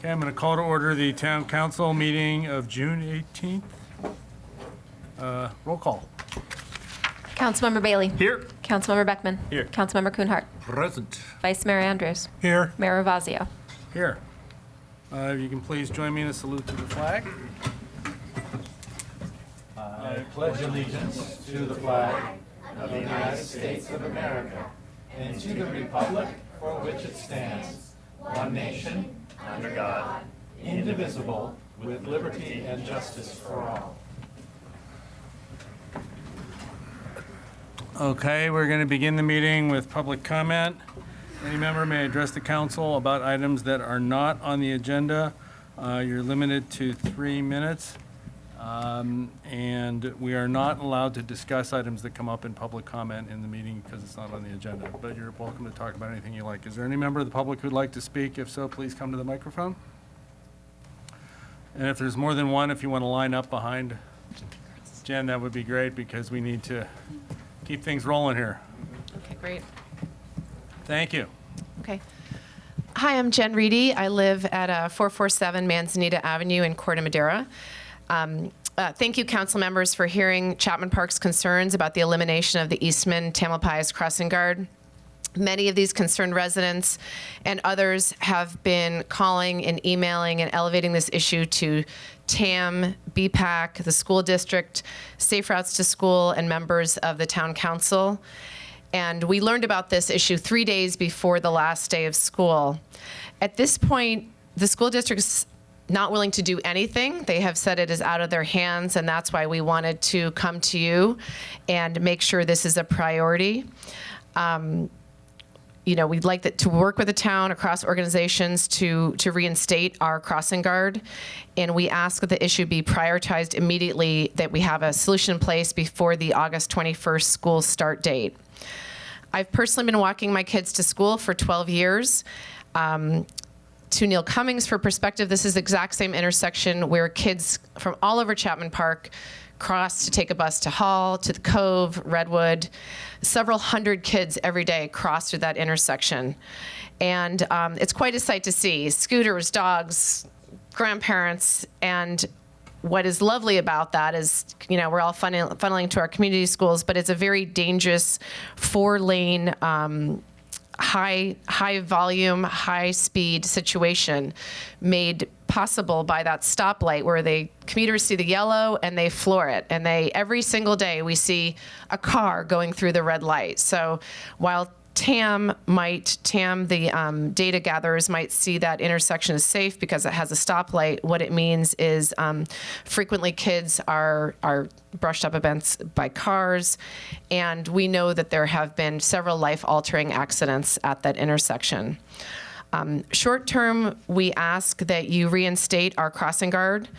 Okay, I'm going to call to order the town council meeting of June 18th. Roll call. Councilmember Bailey. Here. Councilmember Beckman. Here. Councilmember Kuhnhart. Present. Vice Mayor Andrews. Here. Mayor Ravazio. Here. If you can please join me in a salute to the flag. I pledge allegiance to the flag of the United States of America and to the republic for which it stands, one nation, under God, indivisible, with liberty and justice for all. Okay, we're going to begin the meeting with public comment. Any member may address the council about items that are not on the agenda. You're limited to 3 minutes. And we are not allowed to discuss items that come up in public comment in the meeting because it's not on the agenda, but you're welcome to talk about anything you like. Is there any member of the public who'd like to speak? If so, please come to the microphone. And if there's more than one, if you want to line up behind Jen, that would be great because we need to keep things rolling here. Okay, great. Thank you. Okay. Hi, I'm Jen Reedy. I live at 447 Manzanita Avenue in Corte Madera. Thank you, council members, for hearing Chapman Park's concerns about the elimination of the Eastman Tamalpais crossing guard. Many of these concerned residents and others have been calling and emailing and elevating this issue to TAM, BPAC, the school district, Safe Routes to School, and members of the town council. And we learned about this issue 3 days before the last day of school. At this point, the school district's not willing to do anything. They have said it is out of their hands, and that's why we wanted to come to you and make sure this is a priority. We'd like to work with the town across organizations to reinstate our crossing guard, and we ask that the issue be prioritized immediately, that we have a solution in place before the August 21st school start date. I've personally been walking my kids to school for 12 years. To Neil Cummings, for perspective, this is the exact same intersection where kids from all over Chapman Park cross to take a bus to Hall, to the Cove, Redwood. Several hundred kids every day cross through that intersection. And it's quite a sight to see. Scooters, dogs, grandparents, and what is lovely about that is, we're all funneling to our community schools, but it's a very dangerous 4-lane, high volume, high speed situation made possible by that stoplight where commuters see the yellow and they floor it. And every single day we see a car going through the red light. So while TAM, the data gatherers might see that intersection as safe because it has a stoplight, what it means is frequently kids are brushed up against by cars, and we know that there have been several life-altering accidents at that intersection. Short term, we ask that you reinstate our crossing guard.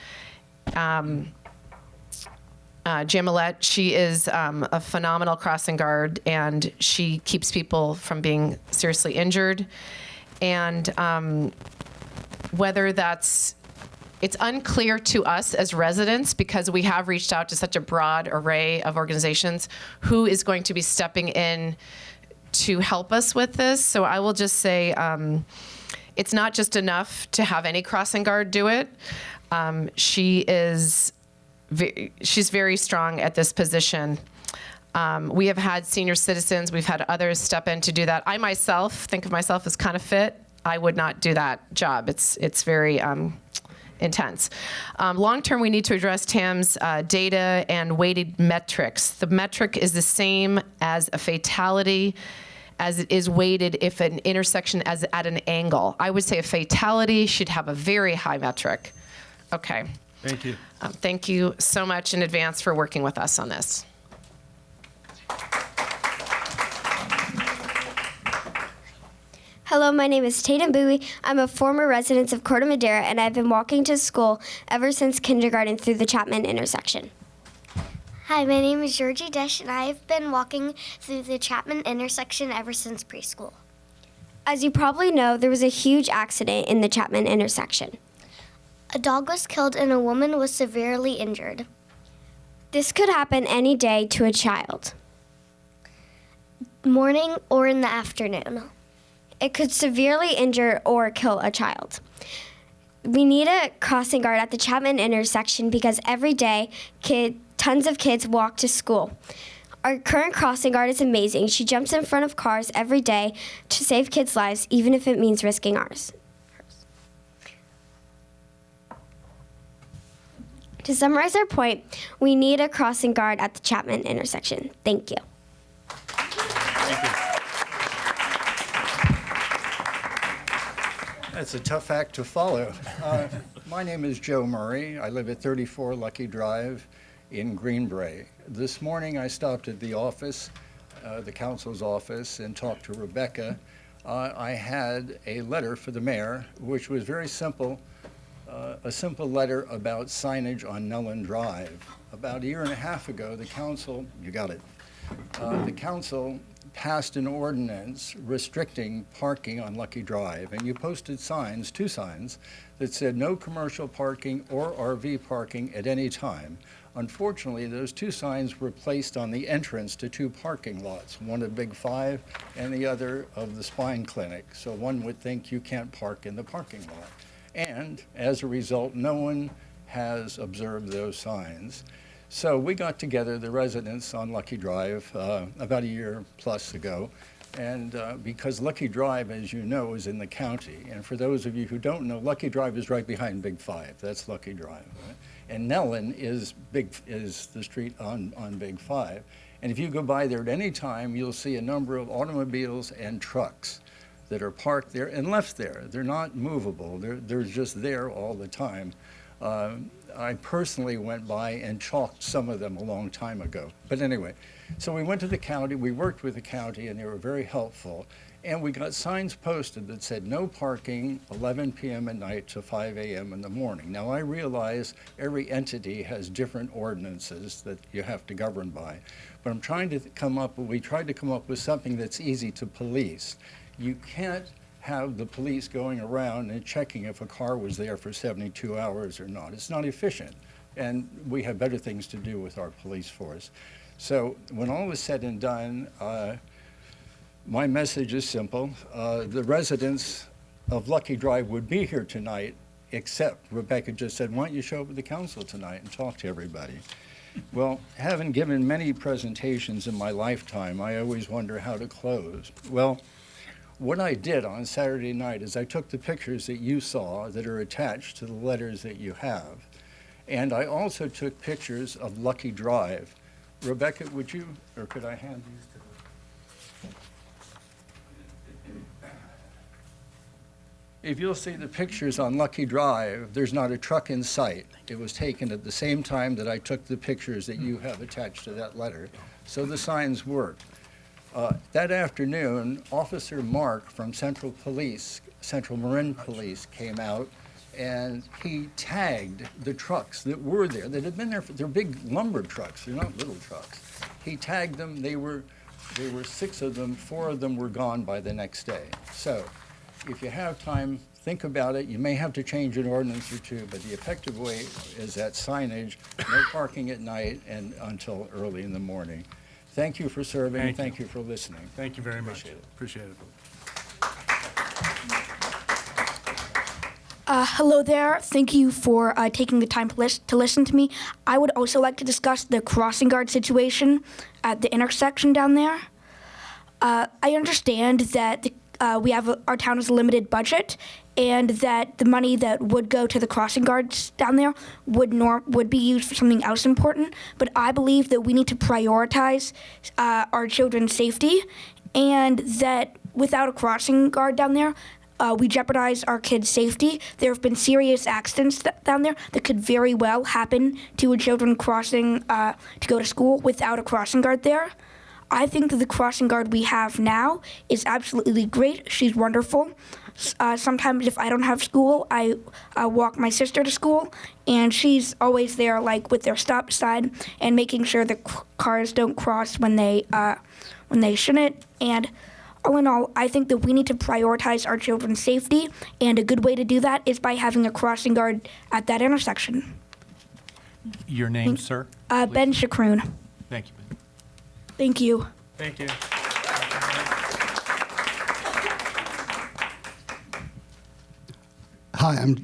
Jamilette, she is a phenomenal crossing guard, and she keeps people from being seriously injured. And whether it's unclear to us as residents, because we have reached out to such a broad array of organizations, who is going to be stepping in to help us with this. So I will just say it's not just enough to have any crossing guard do it. She's very strong at this position. We have had senior citizens, we've had others step in to do that. I myself think of myself as kind of fit. I would not do that job. It's very intense. Long-term, we need to address TAM's data and weighted metrics. The metric is the same as a fatality as it is weighted if an intersection is at an angle. I would say a fatality should have a very high metric. Okay. Thank you. Thank you so much in advance for working with us on this. Hello, my name is Tatum Bowie. I'm a former resident of Corte Madera, and I've been walking to school ever since kindergarten through the Chapman intersection. Hi, my name is Georgie Desch, and I've been walking through the Chapman intersection ever since preschool. As you probably know, there was a huge accident in the Chapman intersection. A dog was killed and a woman was severely injured. This could happen any day to a child. Morning or in the afternoon. It could severely injure or kill a child. we need a crossing guard at the Chapman intersection because every day tons of kids walk to school. Our current crossing guard is amazing. She jumps in front of cars every day to save kids' lives, even if it means risking ours. To summarize our point, we need a crossing guard at the Chapman intersection. Thank you. That's a tough act to follow. My name is Joe Murray. I live at 34 Lucky Drive in Greenbrae. This morning I stopped at the office, the council's office, and talked to Rebecca. I had a letter for the mayor, which was very simple, a simple letter about signage on Nellen Drive. About a year and a half ago, the council, the council passed an ordinance restricting parking on Lucky Drive, and you posted signs, 2 signs, that said no commercial parking or RV parking at any time. Unfortunately, those 2 signs were placed on the entrance to 2 parking lots, one at Big 5 and the other of the spine clinic. So one would think you can't park in the parking lot. And as a result, no one has observed those signs. So we got together, the residents on Lucky Drive, about a year plus ago. And because Lucky Drive, as you know, is in the county. And for those of you who don't know, Lucky Drive is right behind Big 5. That's Lucky Drive. Right? And Nellen is the street on Big 5. And if you go by there at any time, you'll see a number of automobiles and trucks that are parked there and left there. They're not movable. They're just there all the time. I personally went by and chalked some of them a long time ago. But anyway, so we went to the county, we worked with the county, and they were very helpful. And we got signs posted that said no parking 11 p.m. at night to 5 a.m. in the morning. Now I realize every entity has different ordinances that you have to govern by. But we tried to come up with something that's easy to police. You can't have the police going around and checking if a car was there for 72 hours or not. It's not efficient, and we have better things to do with our police force. So when all is said and done, my message is simple. The residents of Lucky Drive would be here tonight, except Rebecca just said, why don't you show up at the council tonight and talk to everybody? Well, having given many presentations in my lifetime, I always wonder how to close. Well, what I did on Saturday night is I took the pictures that you saw that are attached to the letters that you have, and I also took pictures of Lucky Drive. Rebecca, would you, or could I hand these to you? If you'll see the pictures on Lucky Drive, there's not a truck in sight. It was taken at the same time that I took the pictures that you have attached to that letter, so the signs worked. That afternoon, Officer Mark from Central Marin Police came out, and he tagged the trucks that were there, that had been there. They're big lumber trucks, they're not little trucks. He tagged them, there were 6 of them, 4 of them were gone by the next day. So, if you have time, think about it. You may have to change an ordinance or 2, but the effective way is that signage, no parking at night and until early in the morning. Thank you for serving. Thank you for listening. Thank you very much. Appreciate it. Hello there. Thank you for taking the time to listen to me. I would also like to discuss the crossing guard situation at the intersection down there. I understand that our town has a limited budget, and that the money that would go to the crossing guards down there would be used for something else important. But I believe that we need to prioritize our children's safety, and that without a crossing guard down there, we jeopardize our kids' safety. There have been serious accidents down there that could very well happen to children crossing to go to school without a crossing guard there. I think that the crossing guard we have now is absolutely great. She's wonderful. Sometimes if I don't have school, I walk my sister to school, and she's always there, like with their stop sign and making sure the cars don't cross when they shouldn't. And all in all, I think that we need to prioritize our children's safety, and a good way to do that is by having a crossing guard at that intersection. Your name, sir? Ben Shakroon. Thank you. Thank you. Thank you. Hi, I'm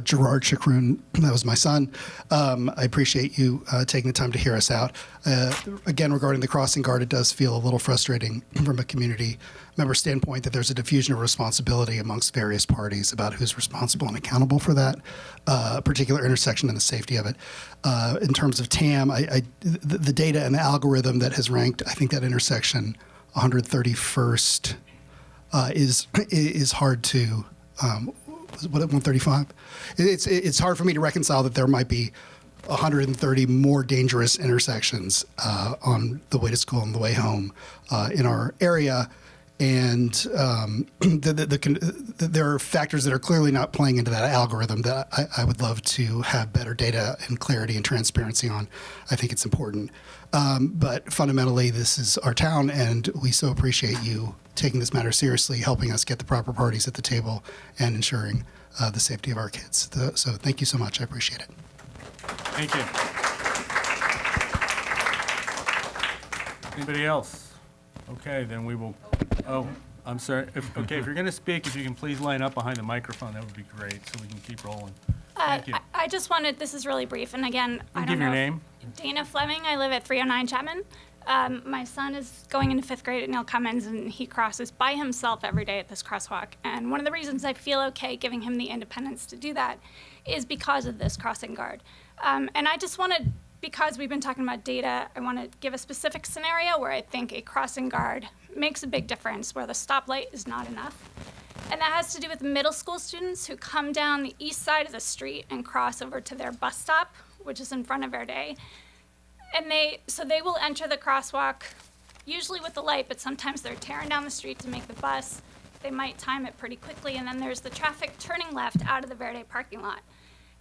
Gerard Chakroon. That was my son. I appreciate you taking the time to hear us out. Again, regarding the crossing guard, it does feel a little frustrating from a community member standpoint that there's a diffusion of responsibility amongst various parties about who's responsible and accountable for that particular intersection and the safety of it. In terms of TAM, the data and the algorithm that has ranked, I think, that intersection 131st is hard to. What, at 135? It's hard for me to reconcile that there might be 130 more dangerous intersections on the way to school and the way home in our area. And there are factors that are clearly not playing into that algorithm that I would love to have better data and clarity and transparency on. I think it's important. But fundamentally, this is our town, and we so appreciate you taking this matter seriously, helping us get the proper parties at the table, and ensuring the safety of our kids. So thank you so much. I appreciate it. Thank you. Anybody else? Okay, then we will, oh, I'm sorry. If you're going to speak, if you can please line up behind the microphone, that would be great, so we can keep rolling. Thank you. I just wanted, this is really brief, and again, I don't Give know. your name. Dana Fleming, I live at 309 Chapman. My son is going into 5th grade at Neil Cummins, and he crosses by himself every day at this crosswalk. And one of the reasons I feel okay giving him the independence to do that is because of this crossing guard. And I just wanted, because we've been talking about data, I want to give a specific scenario where I think a crossing guard makes a big difference, where the stoplight is not enough. And that has to do with middle school students who come down the east side of the street and cross over to their bus stop, which is in front of Verde. And they will enter the crosswalk, usually with the light, but sometimes they're tearing down the street to make the bus. They might time it pretty quickly, and then there's the traffic turning left out of the Verde parking lot.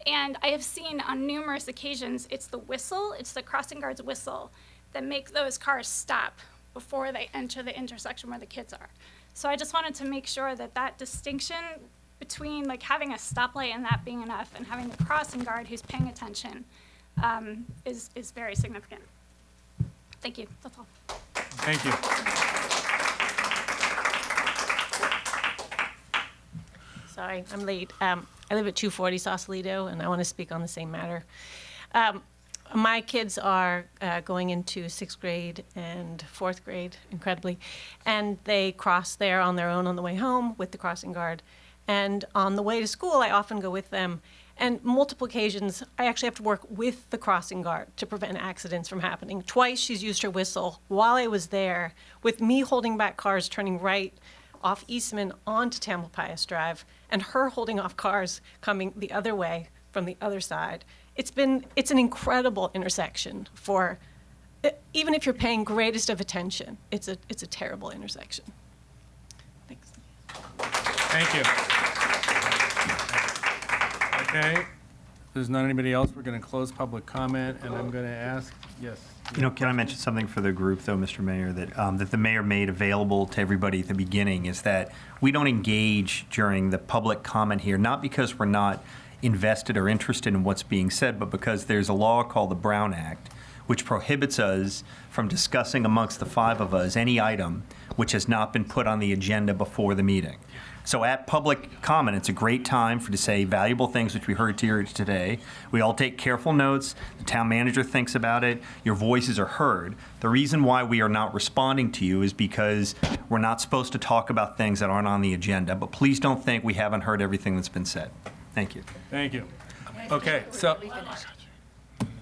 And I have seen on numerous occasions, it's the crossing guard's whistle that make those cars stop before they enter the intersection where the kids are. So I just wanted to make sure that that distinction between like having a stoplight and that being enough, and having the crossing guard who's paying attention is very significant. Thank you. That's all. Thank you. Sorry, I'm late. I live at 240 Sausalito, and I want to speak on the same matter. My kids are going into 6th grade and 4th grade, incredibly, and they cross there on their own on the way home with the crossing guard. And on the way to school, I often go with them. And multiple occasions, I actually have to work with the crossing guard to prevent accidents from happening. Twice, she's used her whistle while I was there, with me holding back cars turning right off Eastman onto Tamalpais Drive, and her holding off cars coming the other way from the other side. It's an incredible intersection for, even if you're paying greatest of attention, it's a terrible intersection. Thanks. Thank you. Okay, if there's not anybody else, we're going to close public comment, and I'm going to ask, yes. You know, can I mention something for the group, though, Mr. Mayor, that the mayor made available to everybody at the beginning, is that we don't engage during the public comment here, not because we're not invested or interested in what's being said, but because there's a law called the Brown Act, which prohibits us from discussing amongst the 5 of us any item which has not been put on the agenda before the meeting. So at public comment, it's a great time to say valuable things, which we heard here today. We all take careful notes. The town manager thinks about it. Your voices are heard. The reason why we are not responding to you is because we're not supposed to talk about things that aren't on the agenda. But please don't think we haven't heard everything that's been said. Thank you. Thank you. Okay, so.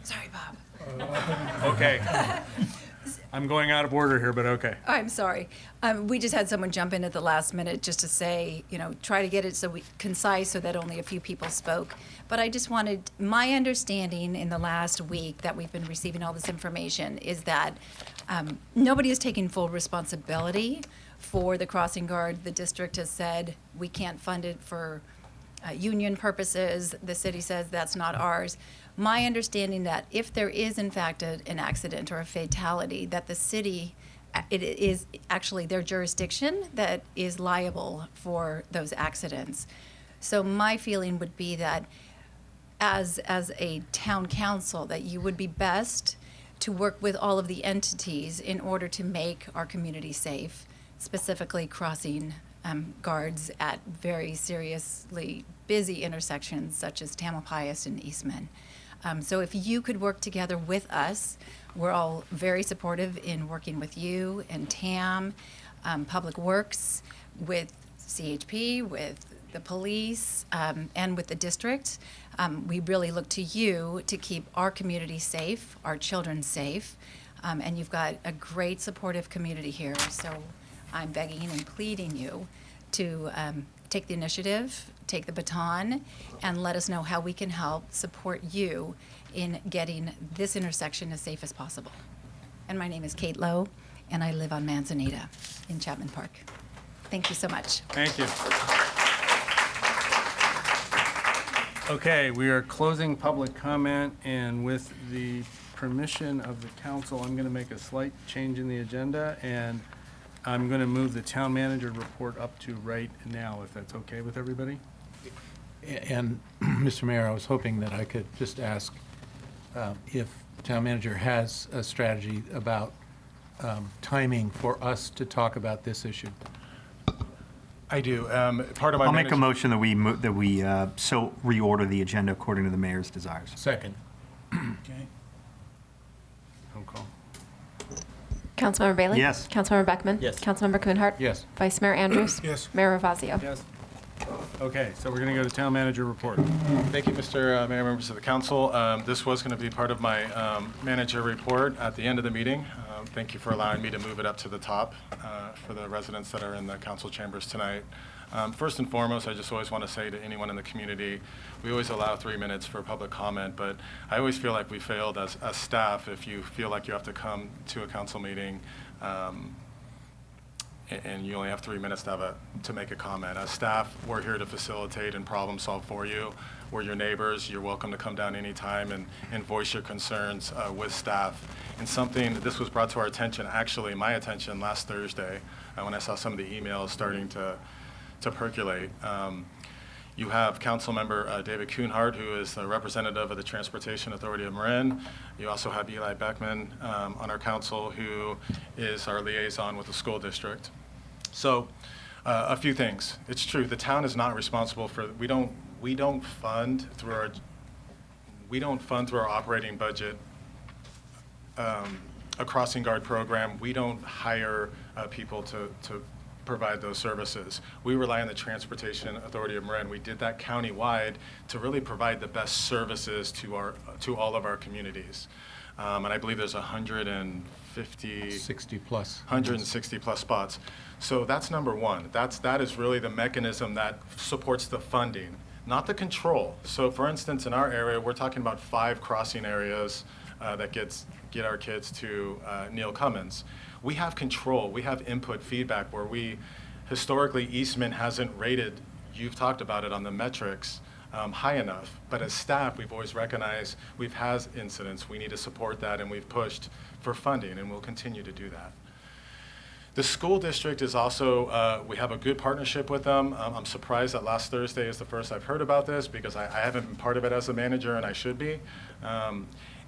Sorry, Bob. Okay. I'm going out of order here, but okay. I'm sorry. We just had someone jump in at the last minute just to say, try to get it concise so that only a few people spoke. But I just wanted, my understanding in the last week that we've been receiving all this information is that nobody is taking full responsibility for the crossing guard. The district has said we can't fund it for union purposes. The city says that's not ours. My understanding that if there is in fact an accident or a fatality, that the city, it is actually their jurisdiction that is liable for those accidents. So my feeling would be that as a town council, that you would be best to work with all of the entities in order to make our community safe, specifically crossing guards at very seriously busy intersections such as Tamalpais and Eastman. So if you could work together with us, we're all very supportive in working with you and TAM, Public Works, with CHP, with the police, and with the district. We really look to you to keep our community safe, our children safe, and you've got a great supportive community here. So I'm begging and pleading you to take the initiative, take the baton, and let us know how we can help support you in getting this intersection as safe as possible. And my name is Kate Lowe, and I live on Manzanita in Chapman Park. Thank you so much. Thank you. Okay, we are closing public comment, and with the permission of the council, I'm going to make a slight change in the agenda, and I'm going to move the town manager report up to right now, if that's okay with everybody. And, Mr. Mayor, I was hoping that I could just ask if the town manager has a strategy about timing for us to talk about this issue. I do. Part of my I'll make a motion that we so reorder the agenda according to the mayor's desires. Second. Okay. Roll call. Councilmember Bailey? Yes. Councilmember Beckman? Yes. Councilmember Kuhnhart? Yes. Vice Mayor Andrews? Yes. Mayor Ravazio? Yes. Okay, so we're going to go to town manager report. Thank you, Mr. Mayor, members of the council. This was going to be part of my manager report at the end of the meeting. Thank you for allowing me to move it up to the top for the residents that are in the council chambers tonight. First and foremost, I just always want to say to anyone in the community, we always allow 3 minutes for public comment, but I always feel like we failed as staff if you feel like you have to come to a council meeting and you only have 3 minutes to make a comment. As staff, we're here to facilitate and problem solve for you. We're your neighbors. You're welcome to come down anytime and voice your concerns with staff. And this was brought to our attention, actually my attention last Thursday when I saw some of the emails starting to percolate. You have Councilmember David Kuhnhart, who is the representative of the Transportation Authority of Marin. You also have Eli Beckman on our council, who is our liaison with the school district. So, a few things. It's true, the town is not responsible for. We don't fund through our operating budget a crossing guard program. We don't hire people to provide those services. We rely on the Transportation Authority of Marin. We did that countywide to really provide the best services to all of our communities. And I believe there's 160 plus spots. So that's number one. That is really the mechanism that supports the funding, not the control. So for instance, in our area, we're talking about 5 crossing areas that get our kids to Neil Cummins. We have control, we have input feedback where historically Eastman hasn't rated, you've talked about it on the metrics, high enough. But as staff, we've always recognized we've had incidents, we need to support that, and we've pushed for funding, and we'll continue to do that. The school district is also, we have a good partnership with them. I'm surprised that last Thursday is the first I've heard about this because I haven't been part of it as a manager, and I should be.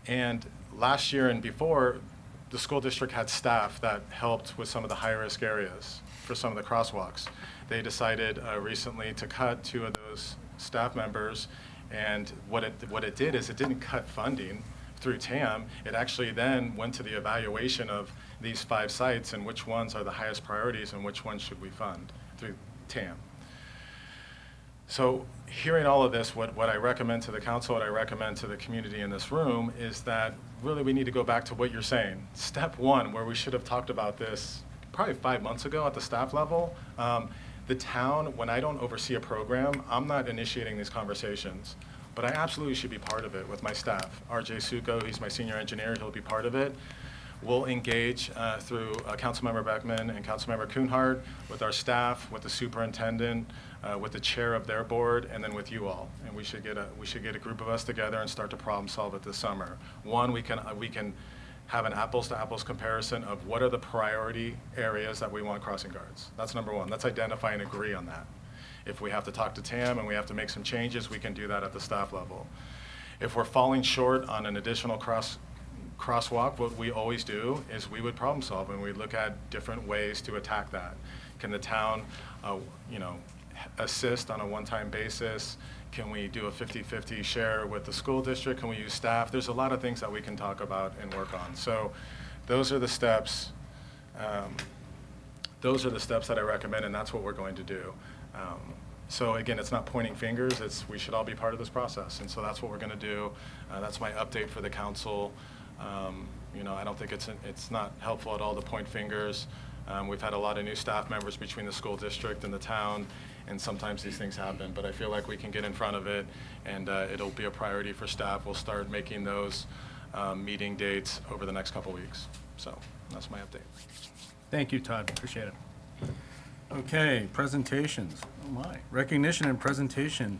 And last year and before, the school district had staff that helped with some of the high-risk areas for some of the crosswalks. They decided recently to cut 2 of those staff members, and what it did is it didn't cut funding through TAM. It actually then went to the evaluation of these 5 sites and which ones are the highest priorities and which ones should we fund through TAM. So hearing all of this, what I recommend to the council, what I recommend to the community in this room is that really we need to go back to what you're saying. Step 1, where we should have talked about this probably 5 months ago at the staff level, the town, when I don't oversee a program, I'm not initiating these conversations, but I absolutely should be part of it with my staff. RJ Suko, he's my senior engineer, he'll be part of it. We'll engage through Councilmember Beckman and Councilmember Kuhnhart with our staff, with the superintendent, with the chair of their board, and then with you all. And we should get a group of us together and start to problem solve it this summer. One, we can have an apples to apples comparison of what are the priority areas that we want crossing guards. That's number one. Let's identify and agree on that. If we have to talk to TAM and we have to make some changes, we can do that at the staff level. If we're falling short on an additional crosswalk, what we always do is we would problem solve and we look at different ways to attack that. Can the town, assist on a one-time basis? Can we do a 50-50 share with the school district? Can we use staff? There's a lot of things that we can talk about and work on. So those are the steps. Those are the steps that I recommend, and that's what we're going to do. So again, it's not pointing fingers. We should all be part of this process, and so that's what we're going to do. That's my update for the council. I don't think it's not helpful at all to point fingers. We've had a lot of new staff members between the school district and the town, and sometimes these things happen, but I feel like we can get in front of it, and it'll be a priority for staff. We'll start making those meeting dates over the next couple weeks. So that's my update. Thank you, Todd. Appreciate it. Okay, presentations. Oh my. Recognition and presentation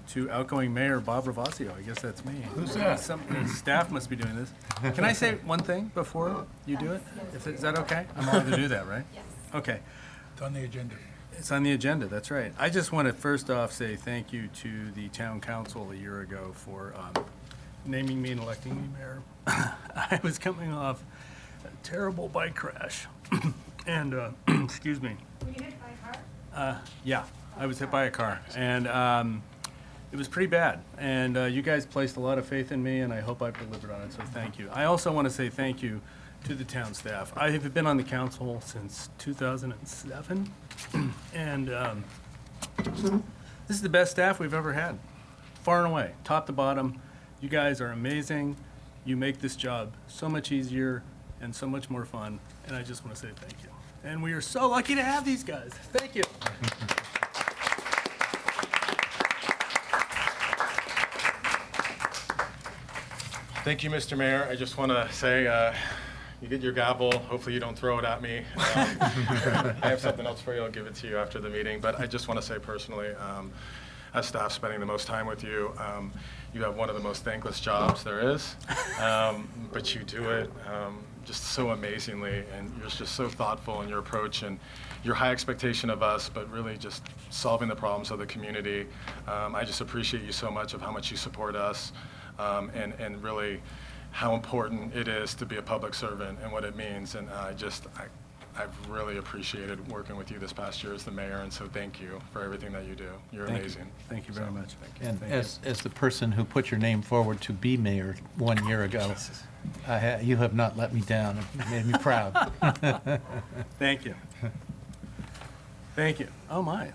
to outgoing Mayor Bob Ravasio. I guess that's me. Who's that? Staff must be doing this. Can I say one thing before you do it? Is that okay? I'm allowed to do that, right? Yes. Okay. It's on the agenda. It's on the agenda, that's right. I just want to first off say thank you to the town council a year ago for naming me and electing me mayor. I was coming off a terrible bike crash. And, excuse me. Were you hit by a car? Yeah, I was hit by a car. And it was pretty bad. And you guys placed a lot of faith in me, and I hope I've delivered on it, so thank you. I also want to say thank you to the town staff. I have been on the council since 2007. And this is the best staff we've ever had, far and away, top to bottom. You guys are amazing. You make this job so much easier and so much more fun, and I just want to say thank you. And we are so lucky to have these guys. Thank you. Thank you, Mr. Mayor. I just want to say, you get your gavel. Hopefully you don't throw it at me. I have something else for you. I'll give it to you after the meeting. But I just want to say personally, as staff spending the most time with you, you have one of the most thankless jobs there is. But you do it just so amazingly, and you're just so thoughtful in your approach and your high expectation of us, but really just solving the problems of the community. I just appreciate you so much of how much you support us. And really how important it is to be a public servant and what it means. And I've really appreciated working with you this past year as the mayor, and so thank you for everything that you do. You're amazing. Thank you very much. Thank you. And Thank as the person who put your name forward to be mayor 1 year ago, you have not let me down. It made me proud. Thank you. Thank you. Oh, my.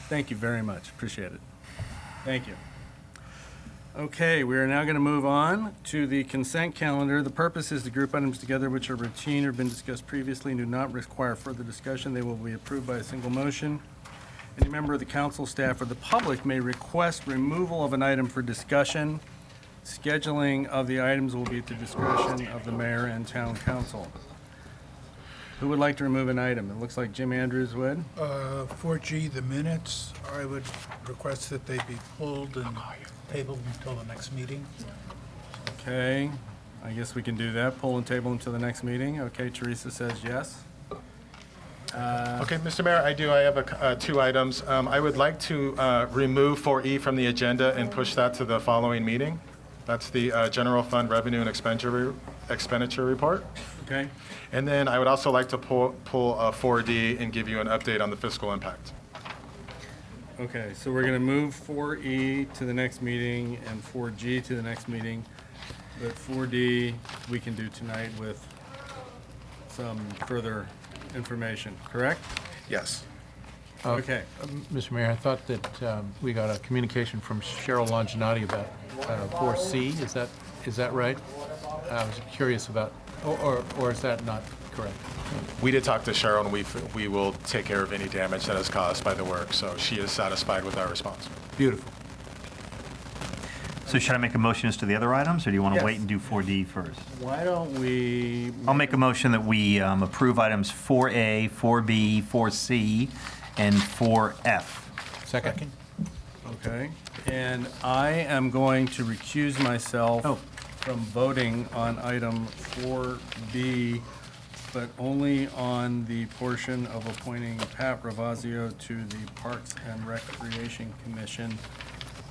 Thank you very much. Appreciate it. Thank you. Okay, we are now going to move on to the consent calendar. The purpose is to group items together which are routine or have been discussed previously and do not require further discussion. They will be approved by a single motion. Any member of the council, staff, or the public may request removal of an item for discussion. Scheduling of the items will be at the discretion of the mayor and town council. Who would like to remove an item? It looks like Jim Andrews would. 4G, the minutes, I would request that they be pulled and tabled until the next meeting. Okay, I guess we can do that. Pull and table until the next meeting. Okay, Teresa says yes. Okay, Mr. Mayor, I have 2 items. I would like to remove 4E from the agenda and push that to the following meeting. That's the general fund revenue and expenditure report. Okay. And then I would also like to pull 4D and give you an update on the fiscal impact. Okay, so we're going to move 4E to the next meeting and 4G to the next meeting. But 4D, we can do tonight with some further information, correct? Yes. Okay. Mr. Mayor, I thought that we got a communication from Cheryl Longinati about 4C. Is that right? I was curious about, or is that not correct? We did talk to Cheryl, and we will take care of any damage that is caused by the work. So she is satisfied with our response. Beautiful. So should I make a motion as to the other items, or do you want to Yes. wait and do 4D first? Why don't we? I'll make a motion that we approve items 4A, 4B, 4C, and 4F. Second. Okay, and I am going to recuse myself from voting on item 4B, but only on the portion of appointing Pat Ravasio to the Parks and Recreation Commission,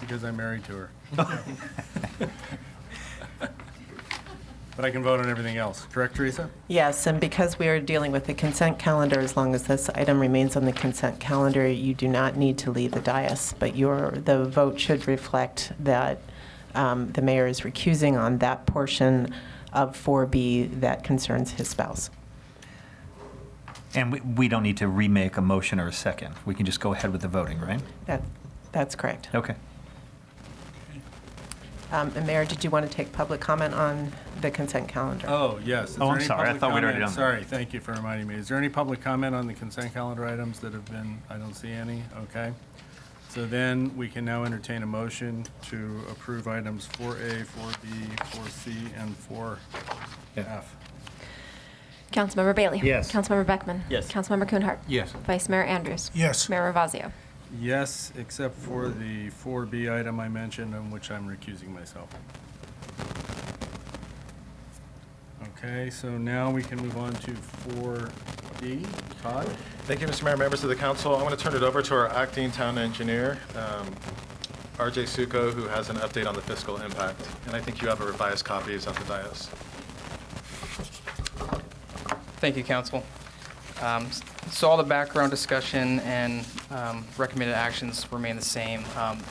because I'm married to her. but I can vote on everything else. Correct, Teresa? Yes, and because we are dealing with the consent calendar, as long as this item remains on the consent calendar, you do not need to leave the dais, but the vote should reflect that the mayor is recusing on that portion of 4B that concerns his spouse. And we don't need to remake a motion or a second. We can just go ahead with the voting, right? That's correct. Okay. And Mayor, did you want to take public comment on the consent calendar? Oh, yes. Is there I'm any sorry. I public thought we'd already comment? done that. Sorry, thank you for reminding me. Is there any public comment on the consent calendar items that have been, I don't see any, okay. So then we can now entertain a motion to approve items 4A, 4B, 4C, and 4F. Councilmember Bailey? Yes. Councilmember Beckman? Yes. Councilmember Kuhnhart? Yes. Vice Mayor Andrews? Yes. Mayor Ravazio? Yes, except for the 4B item I mentioned, on which I'm recusing myself. Okay, so now we can move on to 4D. Todd? Thank you, Mr. Mayor, members of the council. I want to turn it over to our acting town engineer, RJ Suko, who has an update on the fiscal impact. And I think you have a revised copy at the dais. Thank you, council. So all the background discussion and recommended actions remain the same.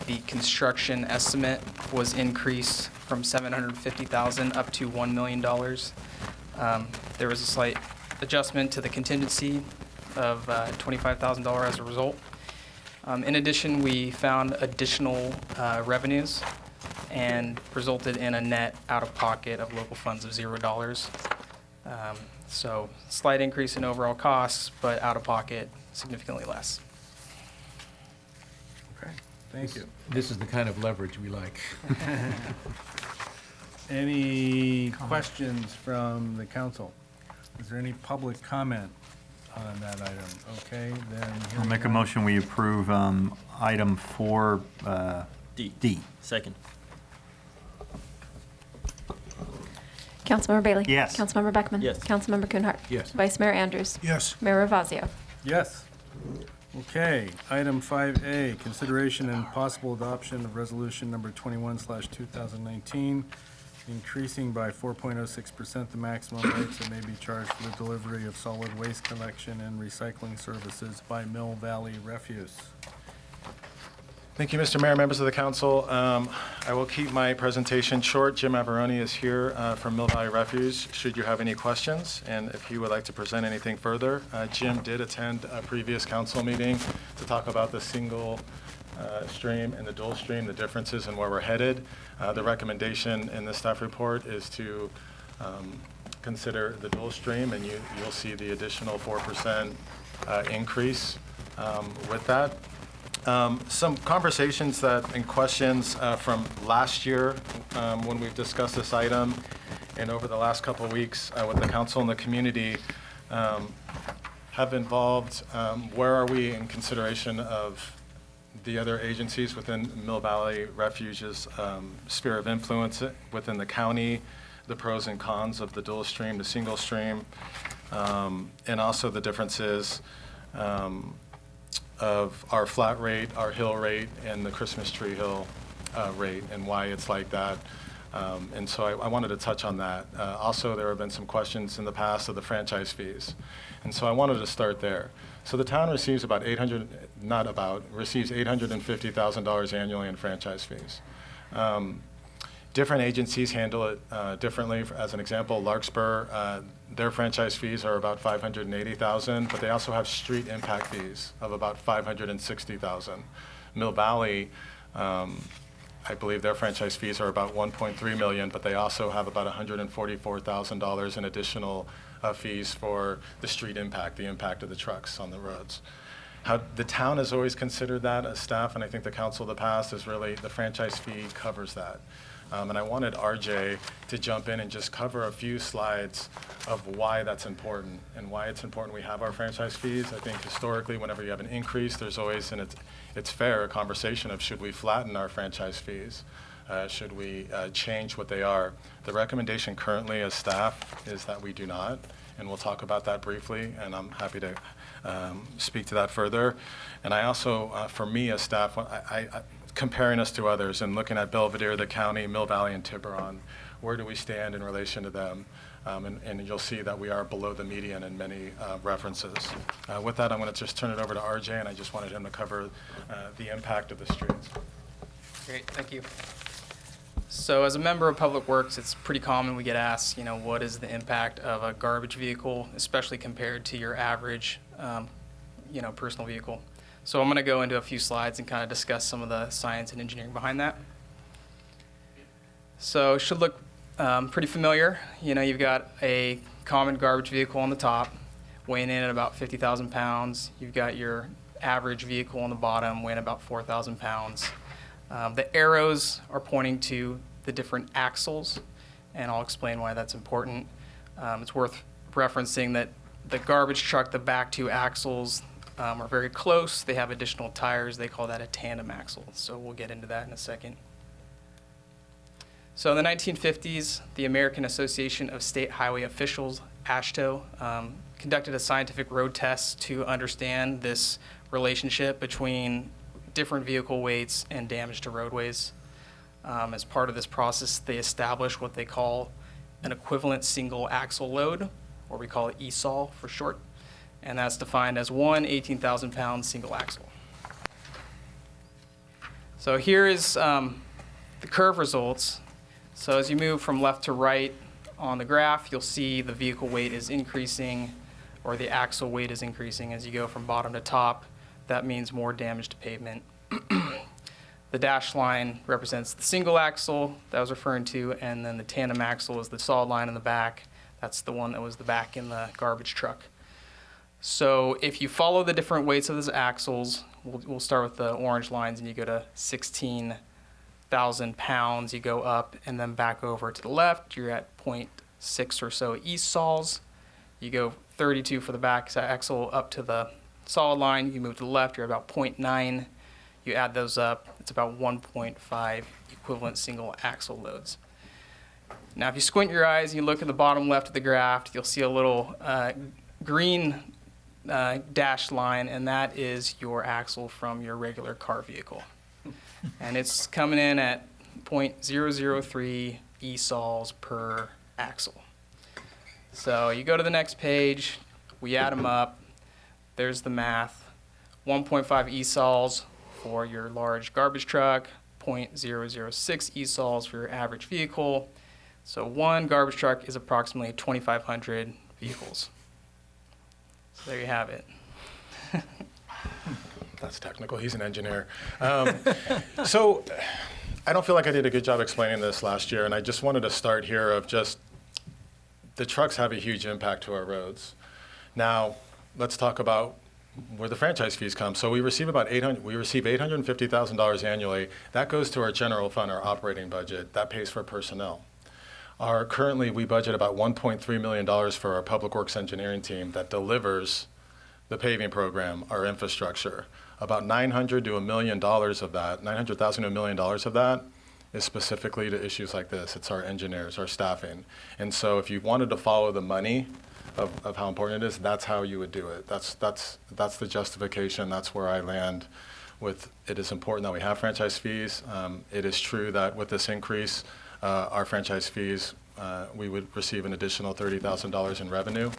The construction estimate was increased from $750,000 up to $1 million. There was a slight adjustment to the contingency of $25,000 as a result. In addition, we found additional revenues and resulted in a net out-of-pocket of local funds of $0. So slight increase in overall costs, but out-of-pocket significantly less. Okay, thank you. This is the kind of leverage we like. Any questions from the council? Is there any public comment on that item? Okay, then. I'll make a motion, we approve item 4D. Second. Councilmember Bailey? Yes. Councilmember Beckman? Yes. Councilmember Kuhnhart? Yes. Vice Mayor Andrews? Yes. Mayor Ravazio? Yes. Okay, item 5A, consideration and possible adoption of resolution number 21/2019, increasing by 4.06% the maximum rates that may be charged for the delivery of solid waste collection and recycling services by Mill Valley Refuse. Thank you, Mr. Mayor, members of the council. I will keep my presentation short. Jim Averoni is here from Mill Valley Refuse, should you have any questions, and if he would like to present anything further. Jim did attend a previous council meeting to talk about the single stream and the dual stream, the differences and where we're headed. The recommendation in the staff report is to consider the dual stream, and you'll see the additional 4% increase with that. Some conversations and questions from last year when we've discussed this item and over the last couple of weeks with the council and the community have involved where are we in consideration of the other agencies within Mill Valley Refuge's sphere of influence within the county, the pros and cons of the dual stream, the single stream, and also the differences of our flat rate, our hill rate, and the Christmas tree hill rate, and why it's like that. And so I wanted to touch on that. Also, there have been some questions in the past of the franchise fees. And so I wanted to start there. So the town receives receives $850,000 annually in franchise fees. Different agencies handle it differently. As an example, Larkspur, their franchise fees are about $580,000, but they also have street impact fees of about $560,000. Mill Valley, I believe their franchise fees are about $1.3 million, but they also have about $144,000 in additional fees for the street impact, the impact of the trucks on the roads. How the town has always considered that as staff, and I think the council of the past is really, the franchise fee covers that. And I wanted RJ to jump in and just cover a few slides of why that's important and why it's important we have our franchise fees. I think historically, whenever you have an increase, there's always, and it's fair, a conversation of should we flatten our franchise fees? Should we change what they are? The recommendation currently as staff is that we do not, and we'll talk about that briefly, and I'm happy to speak to that further. And I also, for me as staff, comparing us to others and looking at Belvedere, the county, Mill Valley, and Tiburon, where do we stand in relation to them? And you'll see that we are below the median in many references. With that, I'm going to just turn it over to RJ, and I just wanted him to cover the impact of the streets. Great, thank you. So as a member of Public Works, it's pretty common we get asked, what is the impact of a garbage vehicle, especially compared to your average, personal vehicle. So I'm going to go into a few slides and kind of discuss some of the science and engineering behind that. So it should look pretty familiar. You've got a common garbage vehicle on the top, weighing in at about 50,000 pounds. You've got your average vehicle on the bottom, weighing about 4,000 pounds. The arrows are pointing to the different axles, and I'll explain why that's important. It's worth referencing that the garbage truck, the back two axles are very close. They have additional tires. They call that a tandem axle, so we'll get into that in a second. So in the 1950s, the American Association of State Highway Officials, AASHTO, conducted a scientific road test to understand this relationship between different vehicle weights and damage to roadways. As part of this process, they established what they call an equivalent single axle load, or we call it ESAL for short, and that's defined as one 18,000-pound single axle. So here is the curve results. So as you move from left to right on the graph, you'll see the vehicle weight is increasing, or the axle weight is increasing as you go from bottom to top. That means more damage to pavement. The dashed line represents the single axle that I was referring to, and then the tandem axle is the solid line in the back. That's the one that was the back in the garbage truck. So if you follow the different weights of those axles, we'll start with the orange lines, and you go to 16,000 pounds, you go up and then back over to the left, you're at 0.6 or so ESALs. You go 32 for the back axle up to the solid line, you move to the left, you're about 0.9. You add those up, it's about 1.5 equivalent single axle loads. Now if you squint your eyes and you look at the bottom left of the graph, you'll see a little green dashed line, and that is your axle from your regular car vehicle. And it's coming in at 0.003 ESALs per axle. So you go to the next page, we add them up, there's the math. 1.5 ESALs for your large garbage truck, 0.006 ESALs for your average vehicle. So one garbage truck is approximately 2,500 vehicles. So there you have it. That's technical. He's an engineer. So I don't feel like I did a good job explaining this last year, and I just wanted to start here of just the trucks have a huge impact to our roads. Now, let's talk about where the franchise fees come. So we receive about $850,000 annually. That goes to our general fund, our operating budget. That pays for personnel. Currently, we budget about $1.3 million for our public works engineering team that delivers the paving program, our infrastructure. About $900,000 to $1 million of that, $900,000 to $1 million of that is specifically to issues like this. It's our engineers, our staffing. And so if you wanted to follow the money of how important it is, that's how you would do it. That's the justification. That's where I land with it is important that we have franchise fees. It is true that with this increase, our franchise fees, we would receive an additional $30,000 in revenue.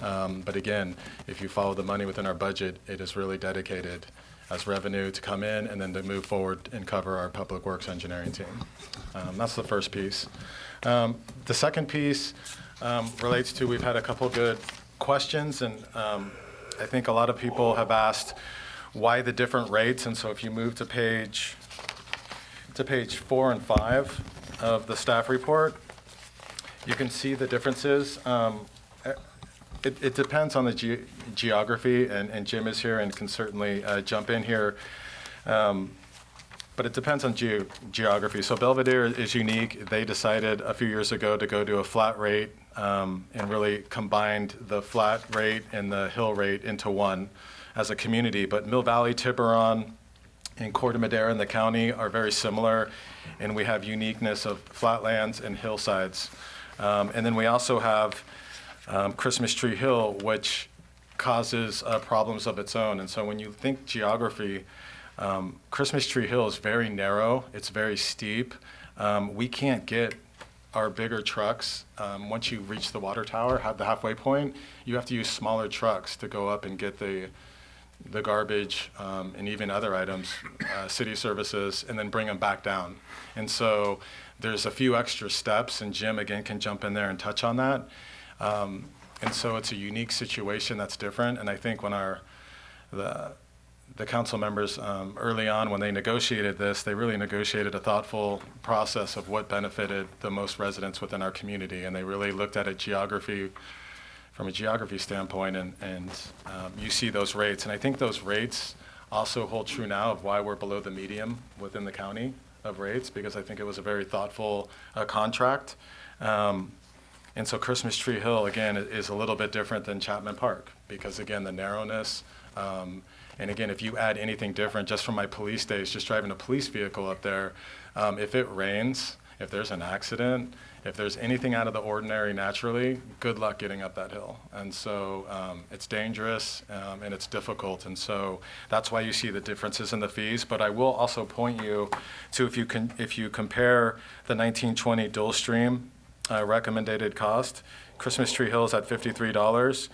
But again, if you follow the money within our budget, it is really dedicated as revenue to come in and then to move forward and cover our public works engineering team. That's the first piece. The second piece relates to, we've had a couple good questions, and I think a lot of people have asked why the different rates. And so if you move to page 4 and 5 of the staff report, you can see the differences. It depends on the geography, and Jim is here and can certainly jump in here. But it depends on geography. So Belvedere is unique. They decided a few years ago to go to a flat rate and really combined the flat rate and the hill rate into one as a community. But Mill Valley, Tiburon, and Corte Madera in the county are very similar, and we have uniqueness of flatlands and hillsides. And then we also have Christmas Tree Hill, which causes problems of its own. And so when you think geography, Christmas Tree Hill is very narrow, it's very steep. We can't get our bigger trucks, once you reach the water tower, the halfway point, you have to use smaller trucks to go up and get the garbage and even other items, city services, and then bring them back down. And so there's a few extra steps, and Jim, again, can jump in there and touch on that. And so it's a unique situation that's different. And I think when the council members early on, when they negotiated this, they really negotiated a thoughtful process of what benefited the most residents within our community. And they really looked at it from a geography standpoint, and you see those rates. And I think those rates also hold true now of why we're below the median within the county of rates, because I think it was a very thoughtful contract. And so Christmas Tree Hill, again, is a little bit different than Chapman Park, because again, the narrowness, and again, if you add anything different, just from my police days, just driving a police vehicle up there, if it rains, if there's an accident, if there's anything out of the ordinary naturally, good luck getting up that hill. And so it's dangerous and it's difficult. And so that's why you see the differences in the fees. But I will also point you to, if you compare the 1920 dual stream recommended cost, Christmas Tree Hill is at $53.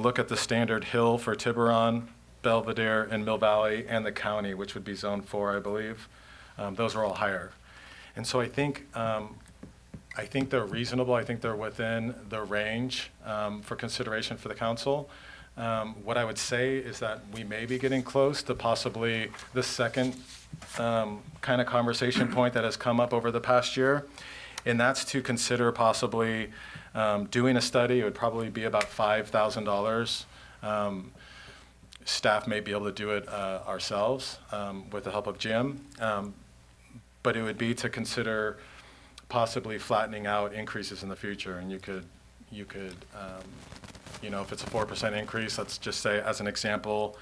Look at the standard hill for Tiburon, Belvedere, and Mill Valley, and the county, which would be Zone 4, I believe. Those are all higher. And so I think they're reasonable. I think they're within the range for consideration for the council. What I would say is that we may be getting close to possibly the second kind of conversation point that has come up over the past year, and that's to consider possibly doing a study. It would probably be about $5,000. Staff may be able to do it ourselves with the help of Jim, but it would be to consider possibly flattening out increases in the future. And you could, if it's a 4% increase, let's just say as an example,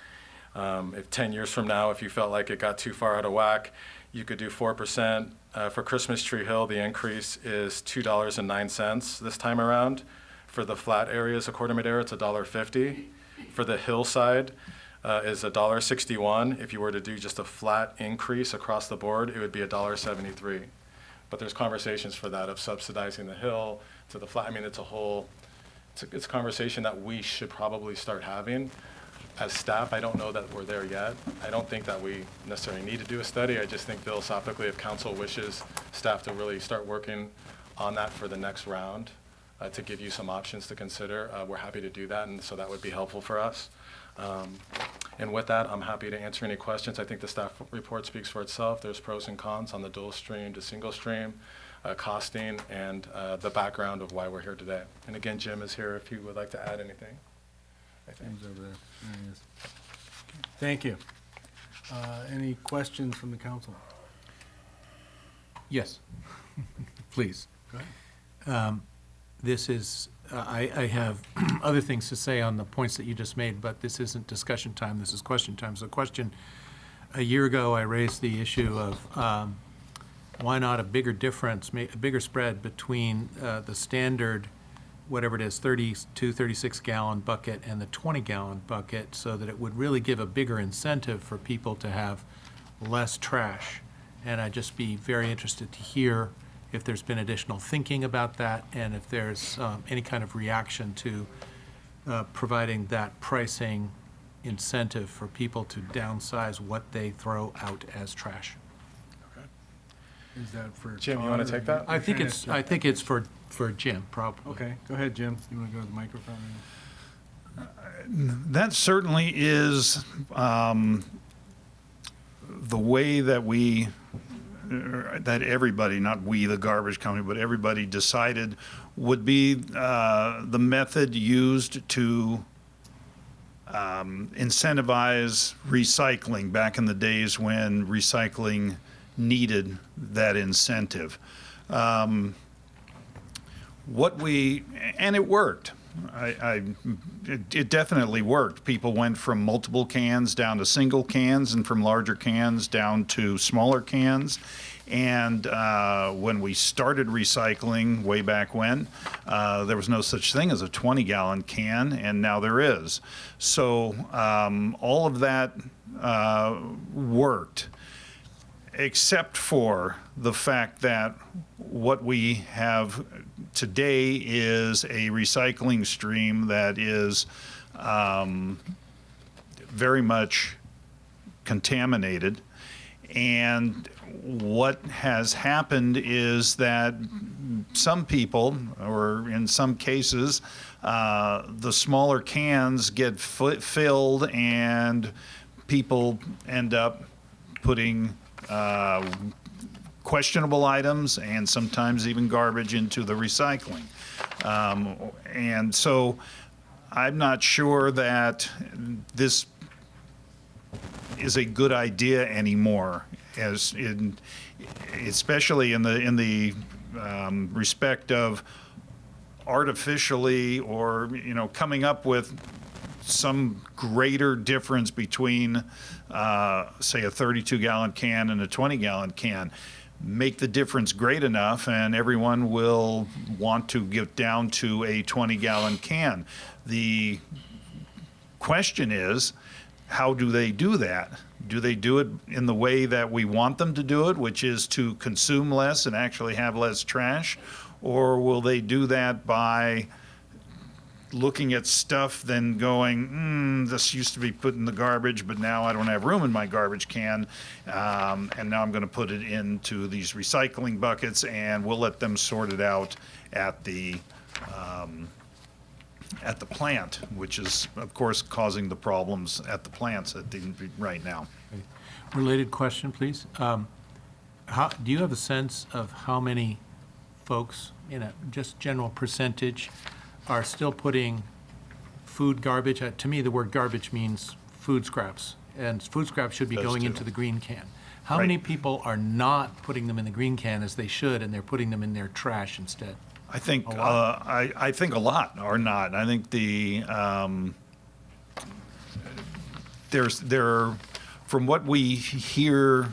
if 10 years from now, if you felt like it got too far out of whack, you could do 4%. For Christmas Tree Hill, the increase is $2.09 this time around. For the flat areas of Corte Madera, it's $1.50. For the hillside, is $1.61. If you were to do just a flat increase across the board, it would be $1.73. But there's conversations for that of subsidizing the hill to the flat. I mean, it's a conversation that we should probably start having. As staff, I don't know that we're there yet. I don't think that we necessarily need to do a study. I just think philosophically, if council wishes staff to really start working on that for the next round, to give you some options to consider, we're happy to do that, and so that would be helpful for us. And with that, I'm happy to answer any questions. I think the staff report speaks for itself. There's pros and cons on the dual stream to single stream, costing, and the background of why we're here today. And again, Jim is here if he would like to add anything. Jim's over there. There he is. Thank you. Any questions from the council? Yes, please. Go ahead. This is, I have other things to say on the points that you just made, but this isn't discussion time, this is question time. So question, a year ago I raised the issue of why not a bigger difference, a bigger spread between the standard, whatever it is, 32, 36 gallon bucket and the 20 gallon bucket, so that it would really give a bigger incentive for people to have less trash. And I'd just be very interested to hear if there's been additional thinking about that, and if there's any kind of reaction to providing that pricing incentive for people to downsize what they throw out as trash. Okay. Is that for Jim, you Todd, want to or take that? I think it's for Jim, probably. Okay, go ahead, Jim. You want to go to the microphone? That certainly is the way that that everybody, not we, the garbage company, but everybody decided would be the method used to incentivize recycling back in the days when recycling needed that incentive. And it worked. It definitely worked. People went from multiple cans down to single cans, and from larger cans down to smaller cans. And when we started recycling way back when, there was no such thing as a 20-gallon can, and now there is. So all of that worked. except for the fact that what we have today is a recycling stream that is very much contaminated. And what has happened is that some people, or in some cases, the smaller cans get filled and people end up putting questionable items and sometimes even garbage into the recycling. And so I'm not sure that this is a good idea anymore, especially in the respect of artificially or coming up with some greater difference between say a 32-gallon can and a 20-gallon can. Make the difference great enough and everyone will want to get down to a 20-gallon can. The question is, how do they do that? Do they do it in the way that we want them to do it, which is to consume less and actually have less trash? Or will they do that by looking at stuff then going, this used to be put in the garbage, but now I don't have room in my garbage can, and now I'm going to put it into these recycling buckets, and we'll let them sort it out at the plant, which is, of course, causing the problems at the plants right now. Related question, please. Do you have a sense of how many folks, in a just general percentage, are still putting food garbage? To me, the word garbage means food scraps, and food scraps should be going into the green can. How many people are not putting them in the green can as they should, and they're putting them in their trash instead? I think I think a lot are not. I think from what we hear,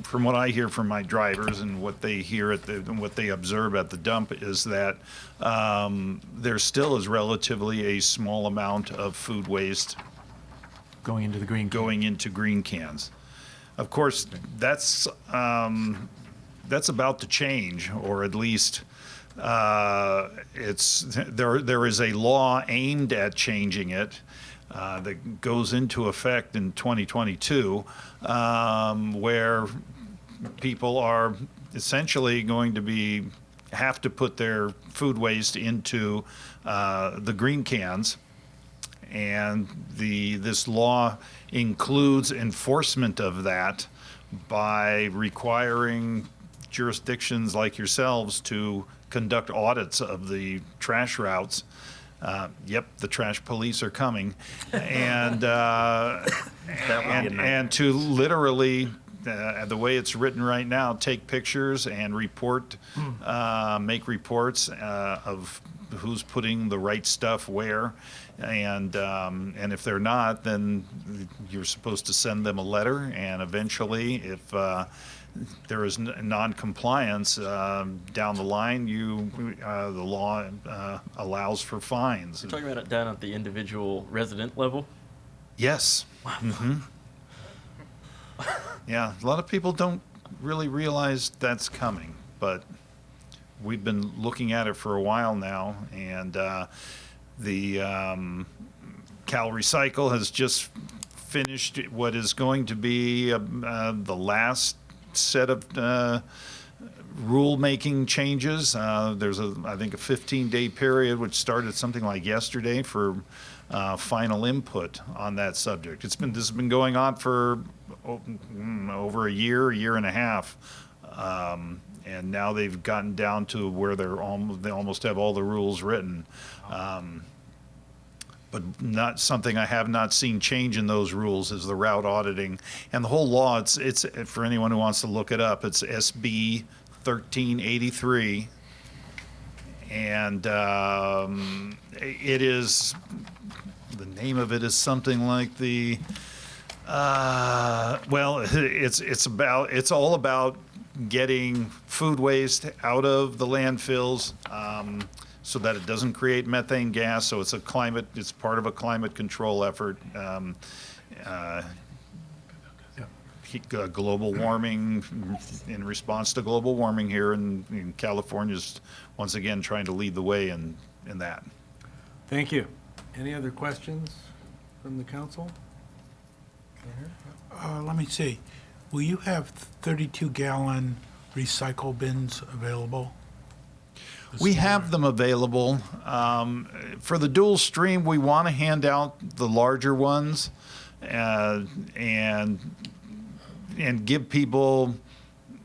from what I hear from my drivers and what they hear and what they observe at the dump is that there still is relatively a small amount of food waste going into green cans. Of course, that's about to change, or at least there is a law aimed at changing it that goes into effect in 2022, where people are essentially going to have to put their food waste into the green cans, and this law includes enforcement of that by requiring jurisdictions like yourselves to conduct audits of the trash routes. Yep, the trash police are coming, and and to literally, the way it's written right now, take pictures and report, make reports of who's putting the right stuff where, and if they're not, then you're supposed to send them a letter, and eventually, if there is non-compliance down the line, the law allows for fines. You're talking about it down at the individual resident level? Yes. Mm-hmm. Yeah, a lot of people don't really realize that's coming, but we've been looking at it for a while now, and the Cal Recycle has just finished what is going to be the last set of rule-making changes. There's I think a 15-day period which started something like yesterday for final input on that subject. This has been going on for over a year and a half, and now they've gotten down to where they almost have all the rules written. But not something I have not seen change in those rules is the route auditing. And the whole law, it's for anyone who wants to look it up, it's SB 1383. And it is, the name of it is something like it's all about getting food waste out of the landfills, so that it doesn't create methane gas. So it's part of a climate control effort. global warming, in response to global warming here, and California's once again trying to lead the way in that. Thank you. Any other questions from the council? Let me see. Will you have 32-gallon recycle bins available? We have them available. For the dual stream, we want to hand out the larger ones and give people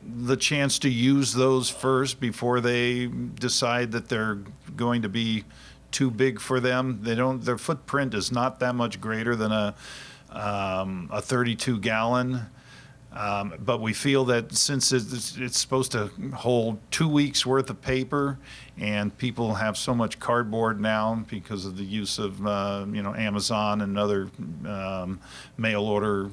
the chance to use those first before they decide that they're going to be too big for them. Their footprint is not that much greater than a 32-gallon. But we feel that since it's supposed to hold 2 weeks worth of paper, and people have so much cardboard now because of the use of Amazon and other mail order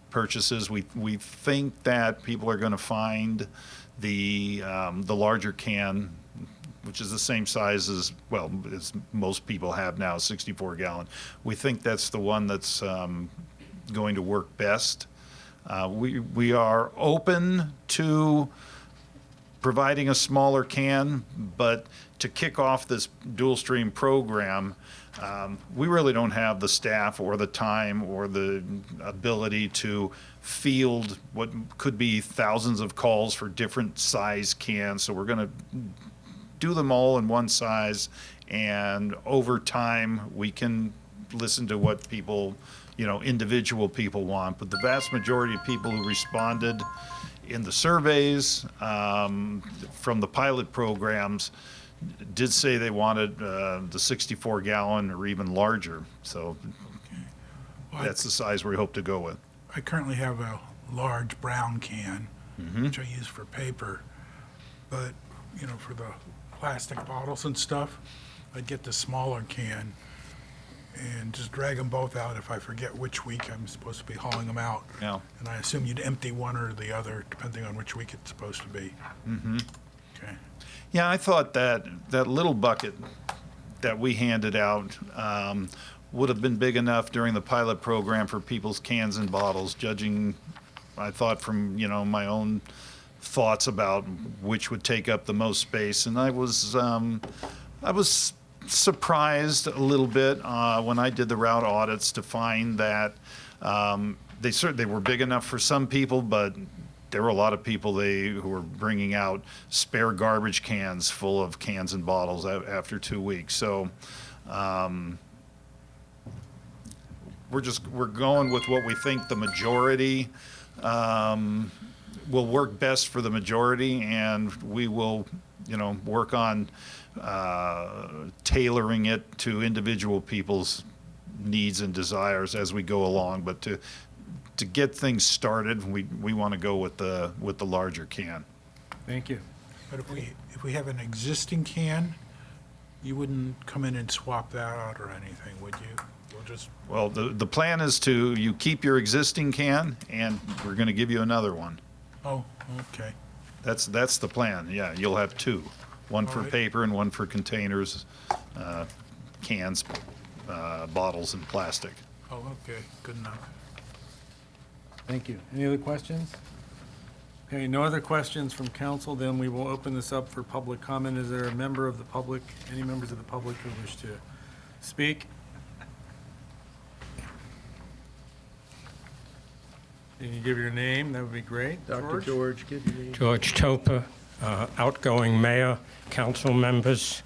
purchases, we think that people are going to find the larger can, which is the same size as most people have now, 64-gallon. We think that's the one that's going to work best. We are open to providing a smaller can, but to kick off this dual stream program, we really don't have the staff or the time or the ability to field what could be thousands of calls for different size cans. So we're going to do them all in one size, and over time we can listen to what people, individual people want. But the vast majority of people who responded in the surveys from the pilot programs did say they wanted the 64-gallon or even larger. So that's the size we hope to go with. I currently have a large brown can, which I use for paper, but for the plastic bottles and stuff, I'd get the smaller can and just drag them both out if I forget which week I'm supposed to be hauling them out. Yeah. And I assume you'd empty one or the other depending on which week it's supposed to be. Mm-hmm. Okay. Yeah, I thought that little bucket that we handed out would have been big enough during the pilot program for people's cans and bottles, judging, I thought, from my own thoughts about which would take up the most space. And I was surprised a little bit when I did the route audits to find that they were big enough for some people, but there were a lot of people who were bringing out spare garbage cans full of cans and bottles after 2 weeks. So we're going with what we think the majority will work best for the majority, and we will work on tailoring it to individual people's needs and desires as we go along. But to get things started, we want to go with the larger can. Thank you. But if we have an existing can, you wouldn't come in and swap that out or anything, would you? Well, the plan is you keep your existing can, and we're going to give you another one. Oh, okay. That's the plan. Yeah, you'll have two. One for paper and one for containers, cans, bottles, and plastic. Oh, okay. Good enough. Thank you. Any other questions? Okay, no other questions from council, then we will open this up for public comment. Is there a member of the public, any members of the public who wish to speak? Can you give your name? That would be great. Dr. George, give your name. George Topa, outgoing mayor, council members.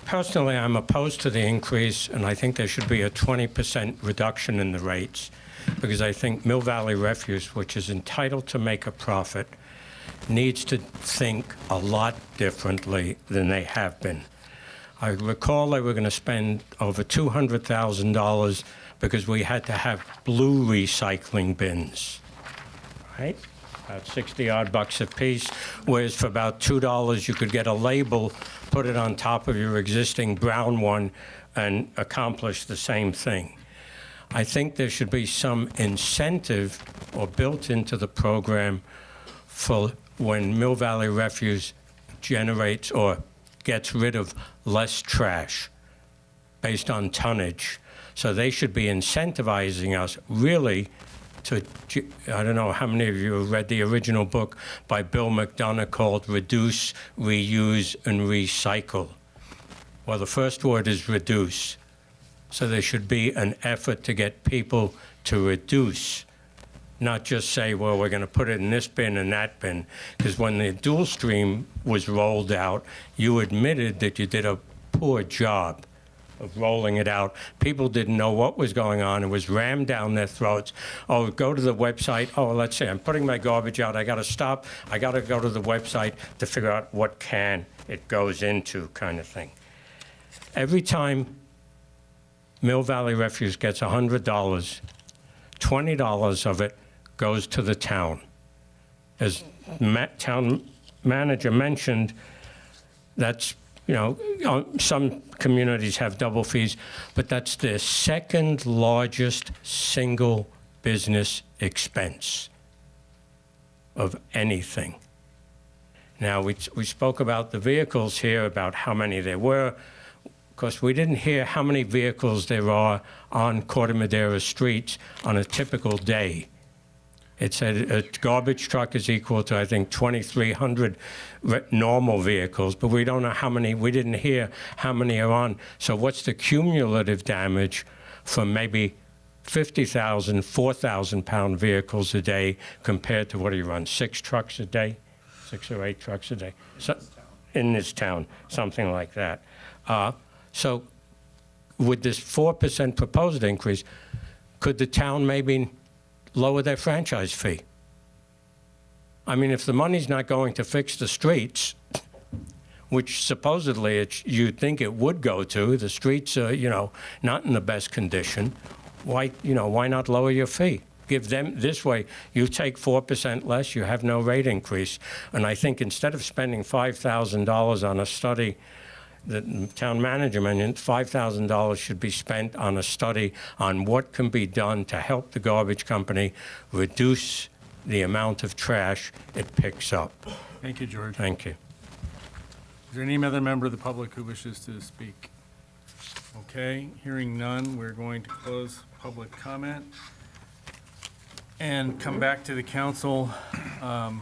Personally, I'm opposed to the increase, and I think there should be a 20% reduction in the rates, because I think Mill Valley Refuse, which is entitled to make a profit, needs to think a lot differently than they have been. I recall they were going to spend over $200,000 because we had to have blue recycling bins, right? About 60-odd bucks a piece, whereas for about $2 you could get a label, put it on top of your existing brown one, and accomplish the same thing. I think there should be some incentive or built into the program for when Mill Valley Refuse generates or gets rid of less trash based on tonnage. So they should be incentivizing us really I don't know how many of you have read the original book by Bill McDonough called Reduce, Reuse, and Recycle. Well, the first word is reduce. So there should be an effort to get people to reduce, not just say, well, we're going to put it in this bin and that bin. Because when the dual stream was rolled out, you admitted that you did a poor job of rolling it out. People didn't know what was going on. It was rammed down their throats. Oh, go to the website. Oh, let's say I'm putting my garbage out. I got to stop. I got to go to the website to figure out what can it goes into, kind of thing. Every time Mill Valley Refuse gets $100, $20 of it goes to the town. As town manager mentioned, that's, some communities have double fees, but that's their second largest single business expense of anything. Now, we spoke about the vehicles here, about how many there were. Of course, we didn't hear how many vehicles there are on Corte Madera streets on a typical day. It said a garbage truck is equal to, I think, 2,300 normal vehicles, but we don't know how many, we didn't hear how many are on. So what's the cumulative damage from maybe 50,000, 4,000-pound vehicles a day compared to, what do you run, 6 trucks a day? 6 or 8 trucks a day? So, in this town, something like that. So with this 4% proposed increase, could the town maybe lower their franchise fee? I mean, if the money's not going to fix the streets, which supposedly you'd think it would go to, the streets are, not in the best condition, why not lower your fee? Give them, this way, you take 4% less, you have no rate increase. And I think instead of spending $5,000 on a study, the town manager mentioned, $5,000 should be spent on a study on what can be done to help the garbage company reduce the amount of trash it picks up. Thank you, George. Thank you. Is there any other member of the public who wishes to speak? Okay, hearing none, we're going to close public comment and come back to the council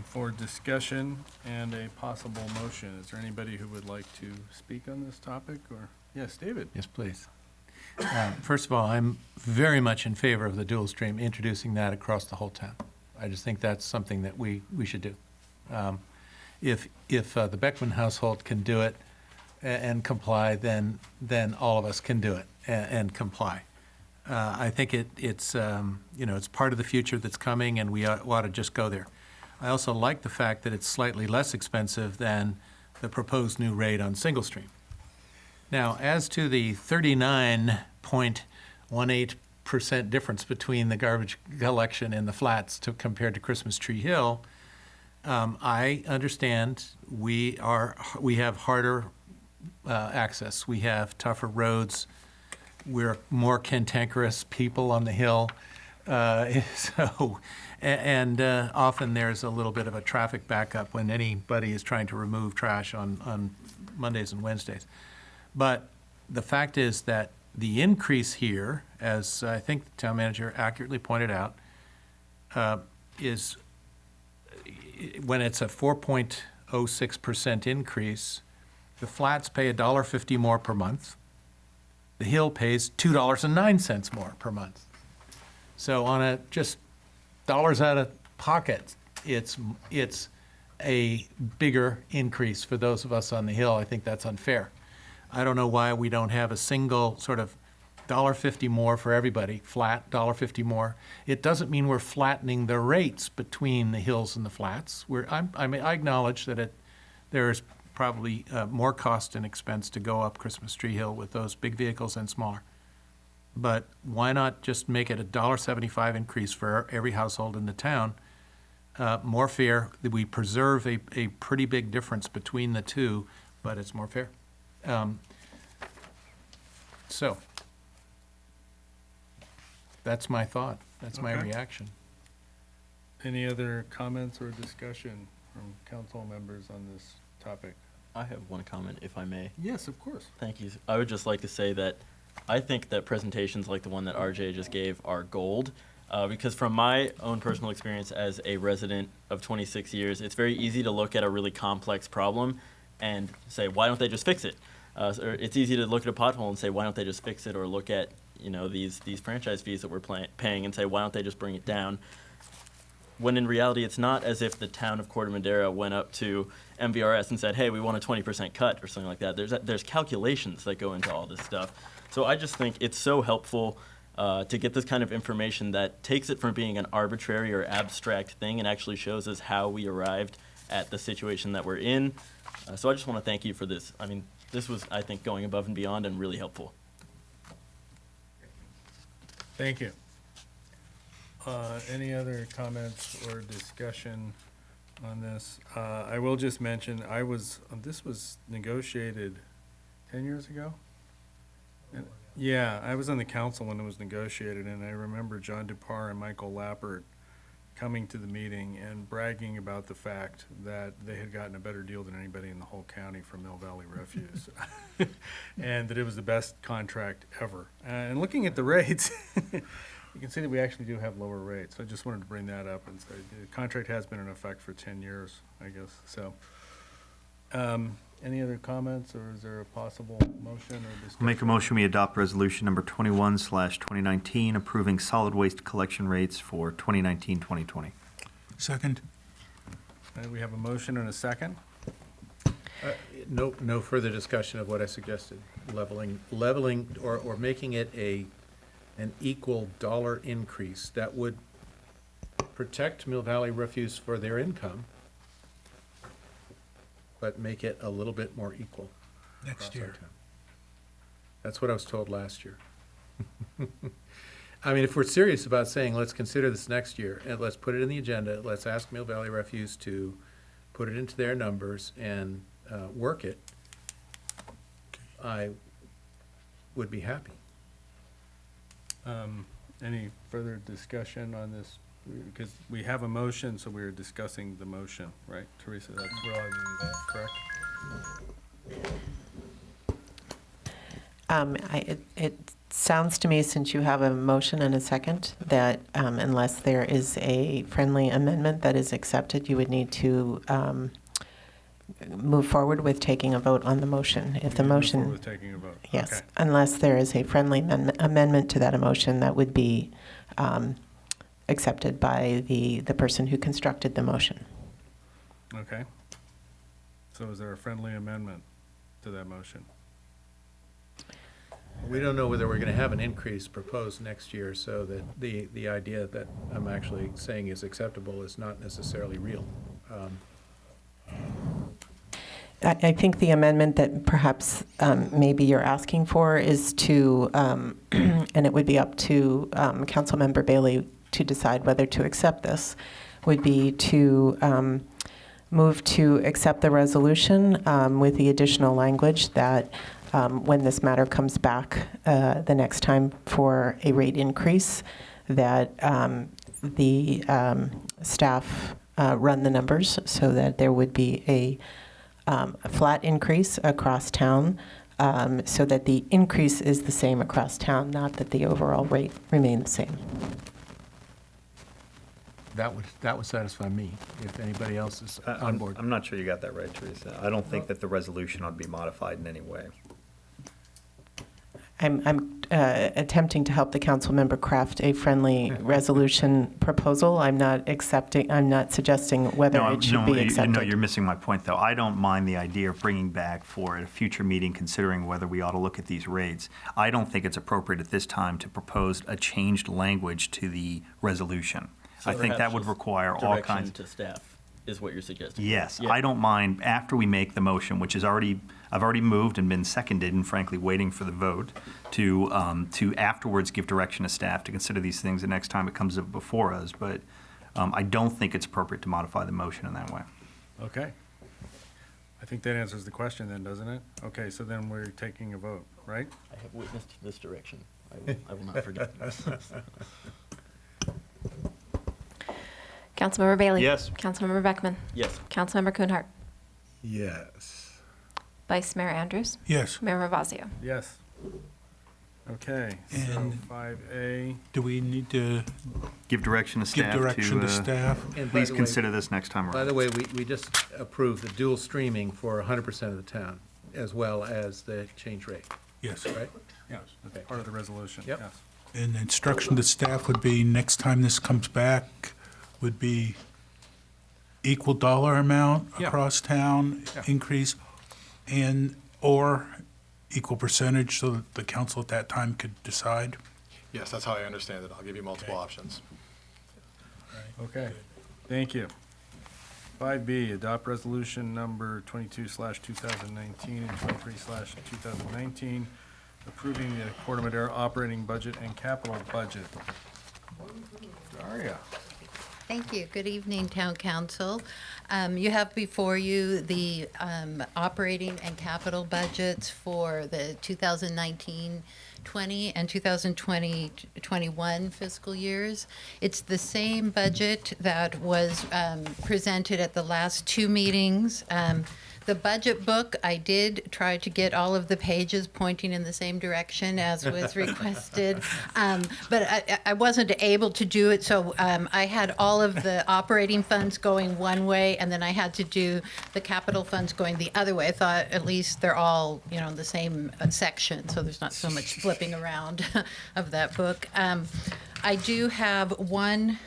for discussion and a possible motion. Is there anybody who would like to speak on this topic? Or yes, David. Yes, please. First of all, I'm very much in favor of the dual stream, introducing that across the whole town. I just think that's something that we should do. If the Beckman household can do it and comply, then all of us can do it and comply. I think it's part of the future that's coming, and we ought to just go there. I also like the fact that it's slightly less expensive than the proposed new rate on single stream. Now, as to the 39.18% difference between the garbage collection and the flats compared to Christmas Tree Hill, I understand we have harder access. We have tougher roads. We're more cantankerous people on the hill. Often there's a little bit of a traffic backup when anybody is trying to remove trash on Mondays and Wednesdays. But the fact is that the increase here, as I think the town manager accurately pointed out, is when it's a 4.06% increase, the flats pay $1.50 more per month. The Hill pays $2.09 more per month. So on a just dollars out of pocket, it's a bigger increase for those of us on the Hill. I think that's unfair. I don't know why we don't have a single sort of $1.50 more for everybody, flat $1.50 more. It doesn't mean we're flattening the rates between the hills and the flats. I acknowledge that there is probably more cost and expense to go up Christmas Tree Hill with those big vehicles and smaller. But why not just make it a $1.75 increase for every household in the town? More fair. We preserve a pretty big difference between the two, but it's more fair. So that's my thought. That's my reaction. Any other comments or discussion from council members on this topic? I have one comment, if I may. Yes, of course. Thank you. I would just like to say that I think that presentations like the one that RJ just gave are gold. Because from my own personal experience as a resident of 26 years, it's very easy to look at a really complex problem and say, why don't they just fix it? Or it's easy to look at a pothole and say, why don't they just fix it? Or look at, these franchise fees that we're paying and say, why don't they just bring it down? When in reality, it's not as if the town of Corte Madera went up to MVRS and said, hey, we want a 20% cut or something like that. There's calculations that go into all this stuff. So I just think it's so helpful to get this kind of information that takes it from being an arbitrary or abstract thing and actually shows us how we arrived at the situation that we're in. So I just want to thank you for this. I mean, this was, I think, going above and beyond and really helpful. Thank you. Any other comments or discussion on this? I will just mention, this was negotiated 10 years ago? Yeah, I was on the council when it was negotiated, and I remember John Dupar and Michael Lappert coming to the meeting and bragging about the fact that they had gotten a better deal than anybody in the whole county from Mill Valley Refuse, and that it was the best contract ever. And looking at the rates, you can see that we actually do have lower rates. I just wanted to bring that up and say the contract has been in effect for 10 years, I guess. So, any other comments, or is there a possible motion or discussion? I'll make a motion we adopt resolution number 21/2019 approving solid waste collection rates for 2019-2020. Second. We have a motion and a second. No further discussion of what I suggested. Leveling or making it an equal dollar increase that would protect Mill Valley Refuse for their income, but make it a little bit more equal. Next year. That's what I was told last year. I mean, if we're serious about saying, let's consider this next year, and let's put it in the agenda, let's ask Mill Valley Refuse to put it into their numbers and work it, I would be happy. Any further discussion on this? Because we have a motion, so we're discussing the motion, right, Teresa? That's correct? It sounds to me, since you have a motion and a second, that unless there is a friendly amendment that is accepted, you would need to move forward with taking a vote on the motion. If the motion, Move forward with taking a vote. yes, Okay. unless there is a friendly amendment to that motion, that would be accepted by the person who constructed the motion. Okay. So is there a friendly amendment to that motion? We don't know whether we're going to have an increase proposed next year, so that the idea that I'm actually saying is acceptable is not necessarily real. I think the amendment that perhaps maybe you're asking for is to, and it would be up to Councilmember Bailey to decide whether to accept this, would be to move to accept the resolution with the additional language that when this matter comes back the next time for a rate increase, that the staff run the numbers so that there would be a flat increase across town, so that the increase is the same across town, not that the overall rate remain the same. That would satisfy me, if anybody else is on board. I'm not sure you got that right, Teresa. I don't think that the resolution ought to be modified in any way. I'm attempting to help the council member craft a friendly resolution proposal. I'm not suggesting whether it should be accepted. No, you're missing my point, though. I don't mind the idea of bringing back for a future meeting, considering whether we ought to look at these rates. I don't think it's appropriate at this time to propose a changed language to the resolution. So I think that would require all kinds. Direction to staff is what you're suggesting. Yes, Yeah. I don't mind, after we make the motion, which is I've already moved and been seconded, and frankly waiting for the vote, to afterwards give direction to staff to consider these things the next time it comes up before us. But I don't think it's appropriate to modify the motion in that way. Okay. I think that answers the question then, doesn't it? Okay, so then we're taking a vote, right? I have witnessed this direction. I will not forget. Councilmember Bailey? Yes. Councilmember Beckman? Yes. Councilmember Kuhnhart? Yes. Vice Mayor Andrews? Yes. Mayor Ravazio? Yes. Okay, so And 5A. do we need to Give direction to staff. give direction to staff? And by Please the way- consider this next time By around. the way, we just approved the dual streaming for 100% of the town, as well as the change rate, Yes. right? Yeah, that's part of the resolution, Yep. yes. And the instruction to staff would be, next time this comes back, would be equal dollar amount Yeah. across town, Yeah. increase, or equal percentage, so that the council at that time could decide? Yes, that's how I understand it. I'll give you multiple options. Okay, thank you. 5B, adopt resolution number 22/2019 and 23/2019, approving the Corte Madera operating budget and capital budget. Daria. Thank you. Good evening, Town Council. You have before you the operating and capital budgets for the 2019-20 and 2020-21 fiscal years. It's the same budget that was presented at the last two meetings. The budget book, I did try to get all of the pages pointing in the same direction as was requested, but I wasn't able to do it, so I had all of the operating funds going one way, and then I had to do the capital funds going the other way. I thought at least they're all, in the same section, so there's not so much flipping around of that book. I do have one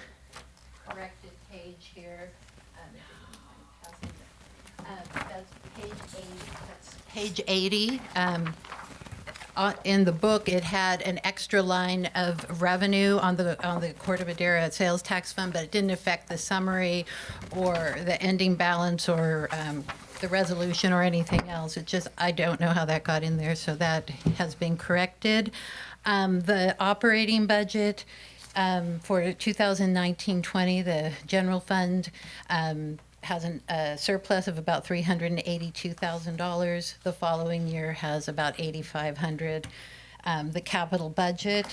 corrected page here. That's page 80. In the book, it had an extra line of revenue on the Corte Madera sales tax fund, but it didn't affect the summary or the ending balance or the resolution or anything else. It just, I don't know how that got in there, so that has been corrected. The operating budget for 2019-20, the general fund, has a surplus of about $382,000. The following year has about $8,500. The capital budget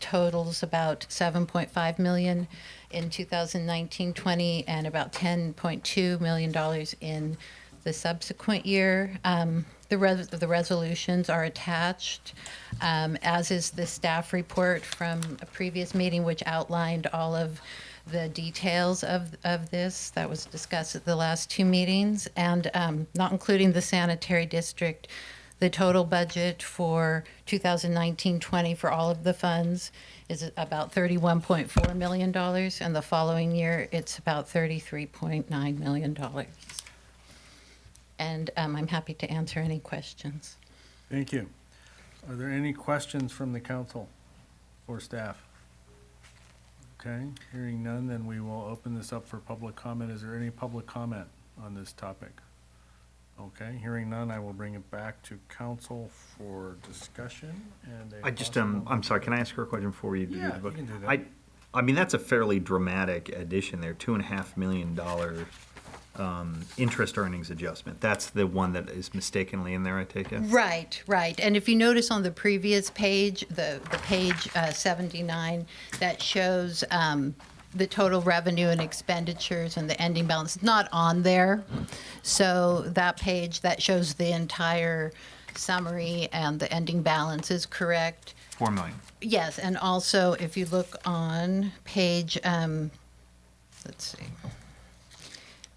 totals about $7.5 million in 2019-20 and about $10.2 million in the subsequent year. The resolutions are attached, as is the staff report from a previous meeting, which outlined all of the details of this that was discussed at the last two meetings, and not including the sanitary district. The total budget for 2019-20 for all of the funds is about $31.4 million, and the following year it's about $33.9 million. And I'm happy to answer any questions. Thank you. Are there any questions from the council for staff? Okay, hearing none, then we will open this up for public comment. Is there any public comment on this topic? Okay, hearing none, I will bring it back to council for discussion and a I just, possible- I'm sorry, can I ask her a question before you do Yeah, the book? you can do that. I mean, that's a fairly dramatic addition there, $2.5 million interest earnings adjustment. That's the one that is mistakenly in there, I take it? Right, right. And if you notice on the previous page, the page 79, that shows the total revenue and expenditures and the ending balance, it's not on there. So that page that shows the entire summary and the ending balance is correct. $4 million. Yes, and also if you look on page, let's see,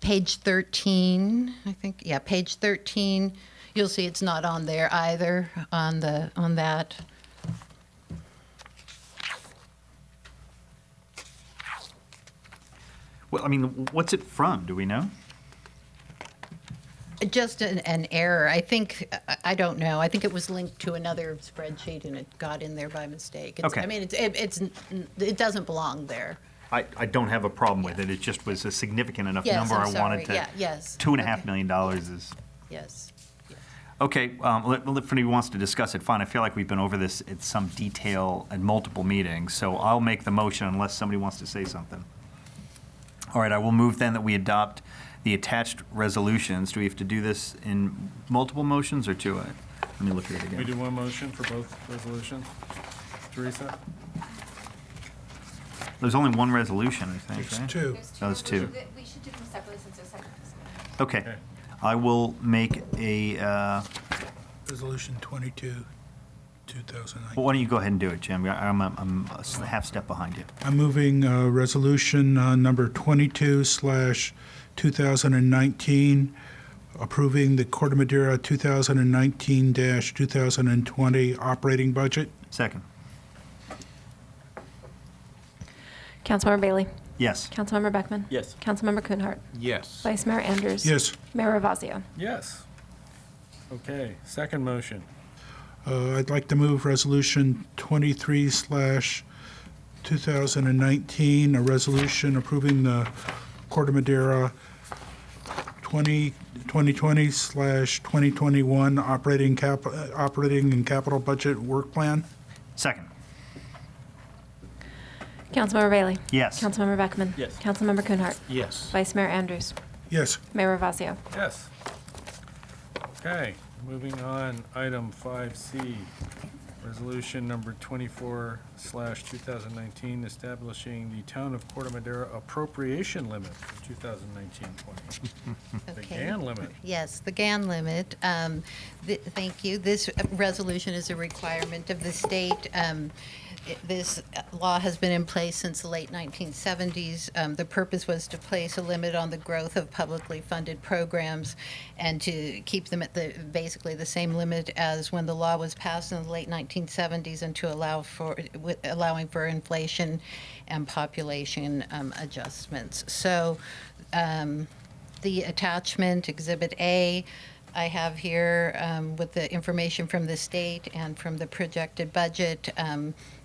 page 13, I think, yeah, page 13, you'll see it's not on there either on that. Well, I mean, what's it from? Do we know? Just an error. I think, I don't know. I think it was linked to another spreadsheet and it got in there by mistake. Okay. I mean, it doesn't belong there. I don't have a problem with it. It just was a significant enough Yes, number. I'm I sorry. wanted to. Yeah, yes. $2.5 million is. Yes. Okay, if anybody wants to discuss it, fine. I feel like we've been over this in some detail at multiple meetings, so I'll make the motion unless somebody wants to say something. All right, I will move then that we adopt the attached resolutions. Do we have to do this in multiple motions or two? Let me look at it Can we again. do one motion for both resolutions? Teresa? There's only one resolution, I think, There's right? two. Oh, there's two. We should do them separately since they're separate. Okay. I will make a, Resolution 22. 2019. Well, why don't you go ahead and do it, Jim? I'm a half step behind you. I'm moving resolution number 22/2019, approving the Corte Madera 2019-2020 operating budget. Second. Councilmember Bailey? Yes. Councilmember Beckman? Yes. Councilmember Kuhnhart? Yes. Vice Mayor Andrews? Yes. Mayor Ravazio? Yes. Okay, second motion. I'd like to move resolution 23/2019, a resolution approving the Corte Madera 2020/2021 operating and capital budget work plan. Second. Councilmember Bailey? Yes. Councilmember Beckman? Yes. Councilmember Kuhnhart? Yes. Vice Mayor Andrews? Yes. Mayor Ravazio? Yes. Okay, moving on, item 5C, resolution number 24/2019, establishing the Town of Corte Madera appropriation limit for 2019-20. The Okay. GAN limit. Yes, the GAN limit. Thank you. This resolution is a requirement of the state. This law has been in place since the late 1970s. The purpose was to place a limit on the growth of publicly funded programs and to keep them at basically the same limit as when the law was passed in the late 1970s, and to allowing for inflation and population adjustments. So the attachment, Exhibit A, I have here with the information from the state and from the projected budget.